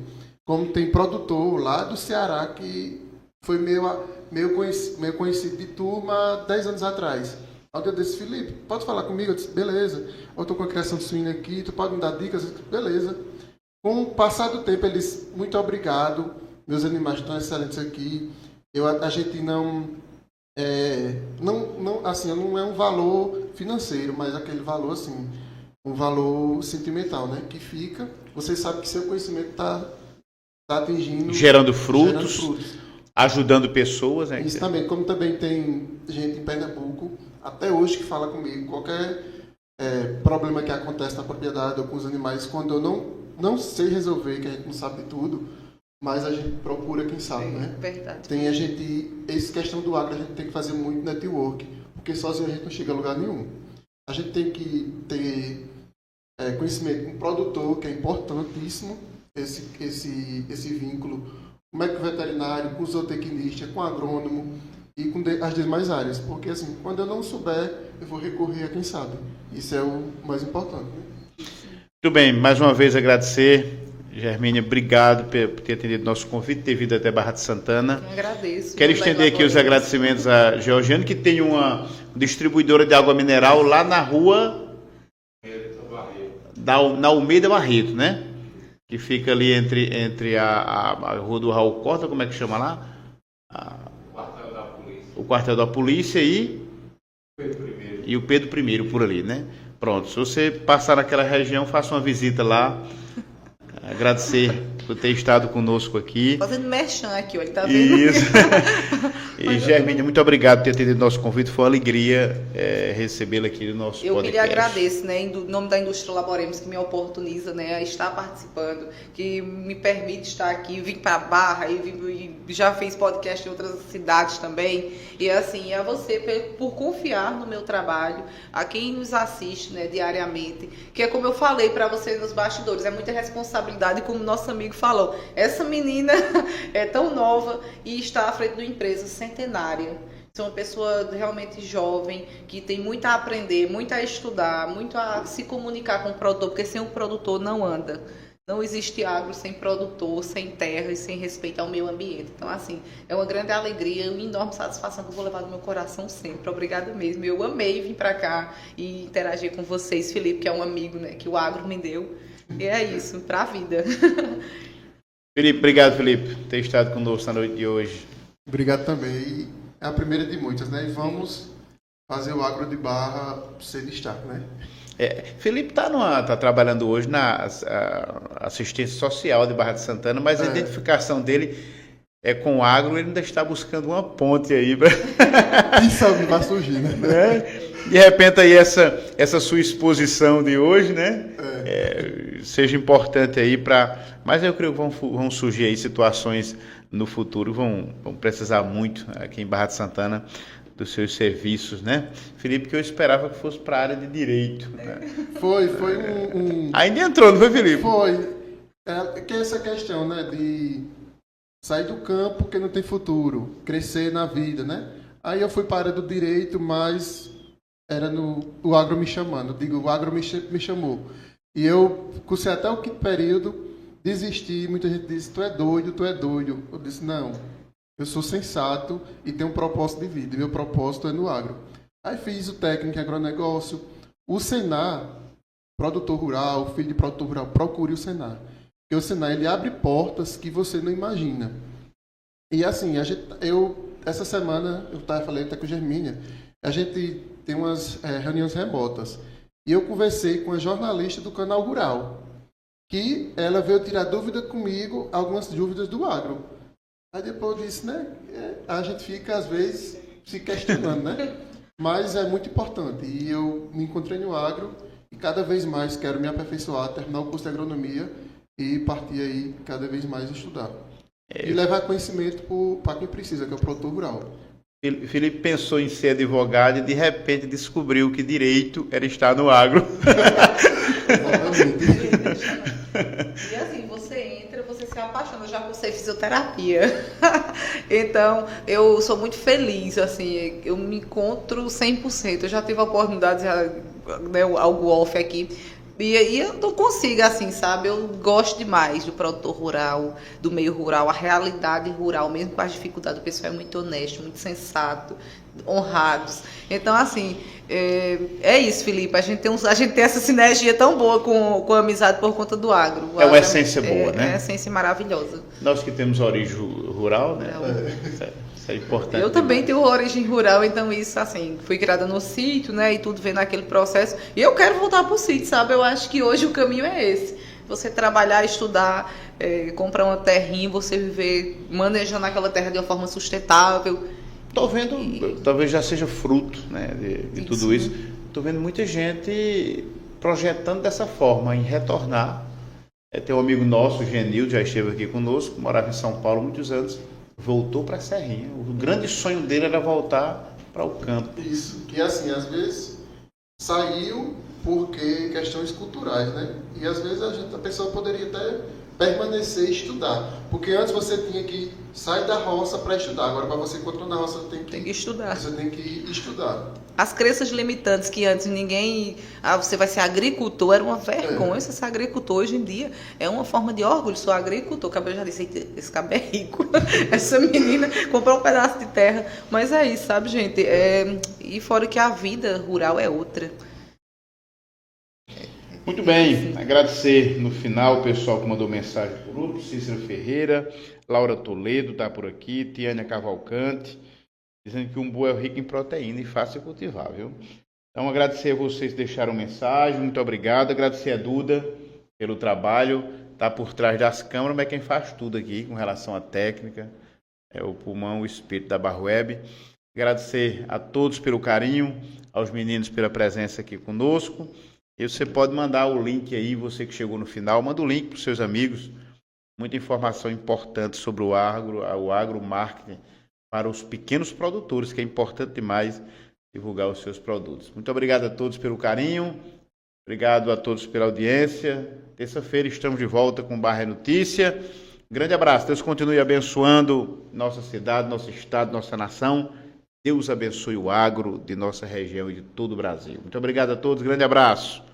Como tem produtor lá do Ceará que foi meio conhecido de turma 10 anos atrás. Aí eu disse, Felipe, pode falar comigo? Eu disse, beleza. Eu estou com a criação de suína aqui, tu pode me dar dicas? Eu disse, beleza. Com o passar do tempo, eles, muito obrigado, meus animais estão excelentes aqui. A gente não é um valor financeiro, mas aquele valor, assim, um valor sentimental, né? Que fica, você sabe que seu conhecimento está atingindo... Gerando frutos, ajudando pessoas, né? Isso também, como também tem gente em Pernambuco, até hoje, que fala comigo, qualquer problema que acontece na propriedade ou com os animais, quando eu não sei resolver, que a gente não sabe de tudo, mas a gente procura quem sabe, né? Verdade. Essa questão do agro, a gente tem que fazer muito network, porque sozinho a gente não chega a lugar nenhum. A gente tem que ter conhecimento com o produtor, que é importantíssimo, esse vínculo, com o médico veterinário, com o zootecnista, com o agrônomo e com as demais áreas, porque assim, quando eu não souber, eu vou recorrer a quem sabe. Isso é o mais importante, né? Muito bem, mais uma vez agradecer, Germínia, obrigado por ter atendido nosso convite, ter vindo até Barra de Santana. Eu agradeço. Quero estender aqui os agradecimentos a Georgiano, que tem uma distribuidora de água mineral lá na rua na Almeida Barreto, né? Que fica ali entre a rua do Raul Costa, como é que chama lá? O quartel da polícia e o Pedro I, por ali, né? Pronto, se você passar naquela região, faça uma visita lá. Agradecer por ter estado conosco aqui. Fazendo merchan aqui, ó, ele tá vendo? Isso. E Germínia, muito obrigado por ter atendido nosso convite. Foi uma alegria recebê-la aqui no nosso Eu podcast. que lhe agradeço, né, em nome da Indústria Laboremos, que me oportuniza, né, a estar participando, que me permite estar aqui, vim para Barra e já fiz podcast em outras cidades também. E assim, a você por confiar no meu trabalho, a quem nos assiste, né, diariamente, que é como eu falei para você nos bastidores, é muita responsabilidade, como nosso amigo falou. Essa menina é tão nova e está à frente de uma empresa centenária. Sou uma pessoa realmente jovem, que tem muito a aprender, muito a estudar, muito a se comunicar com o produtor, porque sem o produtor não anda. Não existe agro sem produtor, sem terra e sem respeito ao meio ambiente. Então, assim, é uma grande alegria e uma enorme satisfação que eu vou levar no meu coração sempre. Obrigada mesmo. Eu amei vir para cá e interagir com vocês, Felipe, que é um amigo, né, que o agro me deu. E é isso, para a vida. Felipe, obrigado, Felipe, por ter estado conosco na noite de hoje. Obrigado também. É a primeira de muitas, né? E vamos fazer o Agro de Barra ser destaque, né? Felipe tá trabalhando hoje na assistência social de Barra de Santana, mas a identificação dele é com o agro, ele ainda está buscando uma ponte aí. Quem sabe vai surgir, né? De repente aí essa sua exposição de hoje, né? Seja importante aí mas eu creio que vão surgir aí situações no futuro, vão precisar muito aqui em Barra de Santana dos seus serviços, né? Felipe, que eu esperava que fosse para a área de direito. Né? Foi Ainda entrou, não foi, Felipe? Foi. Que é essa questão, né? De sair do campo que não tem futuro, crescer na vida, né? Aí eu fui para a área do direito, mas era o agro me chamando. O agro me chamou. E eu cursei até o quinto período, desisti. Muita gente disse, tu é doido, tu é doido. Eu disse, não, eu sou sensato e tenho um propósito de vida. E meu propósito é no agro. Aí fiz o técnico em agronegócio. O Senar, produtor rural, filho de produtor rural, procure o Senar. Porque o Senar, ele abre portas que você não imagina. E assim, essa semana, falei até com a Germínia, a gente tem umas reuniões remotas. E eu conversei com a jornalista do Canal Rural, que ela veio tirar dúvida comigo, algumas dúvidas do agro. Aí depois eu disse, né, a gente fica às vezes se questionando, né? Mas é muito importante. E eu me encontrei no agro e cada vez mais quero me aperfeiçoar, terminar o curso de agronomia e partir aí cada vez mais estudar. E levar conhecimento para quem precisa, que é o produtor rural. Felipe pensou em ser advogado e de repente descobriu que direito era estar no agro. E assim, você se apaixona, eu já cursei fisioterapia. Então, eu sou muito feliz, assim, eu me encontro 100%. Eu já tive a oportunidade, né, algo off aqui, e eu não consigo, assim, sabe? Eu gosto demais do produtor rural, do meio rural, a realidade rural, mesmo com as dificuldades, o pessoal é muito honesto, muito sensato, honrados. Então, assim, é isso, Felipe. A gente tem essa sinergia tão boa com a amizade por conta do agro. É uma essência boa, né? É uma essência maravilhosa. Nós que temos origem rural, né? Isso é importante. Eu também tenho origem rural, então isso, assim, fui criada no sítio, né, e tudo vendo aquele processo. E eu quero voltar pro sítio, sabe? Eu acho que hoje o caminho é esse. Você trabalhar, estudar, comprar uma terrinha, você viver manejando aquela terra de uma forma sustentável. Estou vendo, talvez já seja fruto, né, de tudo isso. Estou vendo muita gente projetando dessa forma, em retornar. Tem um amigo nosso, o Genildo, já esteve aqui conosco, morava em São Paulo há muitos anos, voltou para a Serrinha. O grande sonho dele era voltar para o campo. Isso, que assim, às vezes saiu porque questões culturais, né? E às vezes a pessoa poderia até permanecer e estudar. Porque antes você tinha que sair da roça para estudar. Agora, para você continuar na roça, tem que estudar. Você tem que estudar. As crenças limitantes que antes ninguém... você vai ser agricultor, era uma vergonha você ser agricultor. Hoje em dia é uma forma de orgulho. Sou agricultor. O cabelo já disse, esse cabelo é rico. Essa menina comprou um pedaço de terra. Mas é isso, sabe, gente? E fora que a vida rural é outra. Muito bem, agradecer no final o pessoal que mandou mensagem por grupo, Cícero Ferreira, Laura Toledo está por aqui, Tiânia Cavalcante, dizendo que o umbu é rico em proteína e fácil de cultivar, viu? Então agradecer a vocês que deixaram mensagem, muito obrigado, agradecer a Duda pelo trabalho, está por trás das câmeras, mas quem faz tudo aqui com relação à técnica é o pulmão, o espírito da Barweb. Agradecer a todos pelo carinho, aos meninos pela presença aqui conosco. E você pode mandar o link aí, você que chegou no final, manda o link para os seus amigos. Muita informação importante sobre o agromarketing para os pequenos produtores, que é importante demais divulgar os seus produtos. Muito obrigado a todos pelo carinho, obrigado a todos pela audiência. Terça-feira estamos de volta com Barra Notícia. Grande abraço, Deus continue abençoando nossa cidade, nosso estado, nossa nação. Deus abençoe o agro de nossa região e de todo o Brasil. Muito obrigado a todos, grande abraço.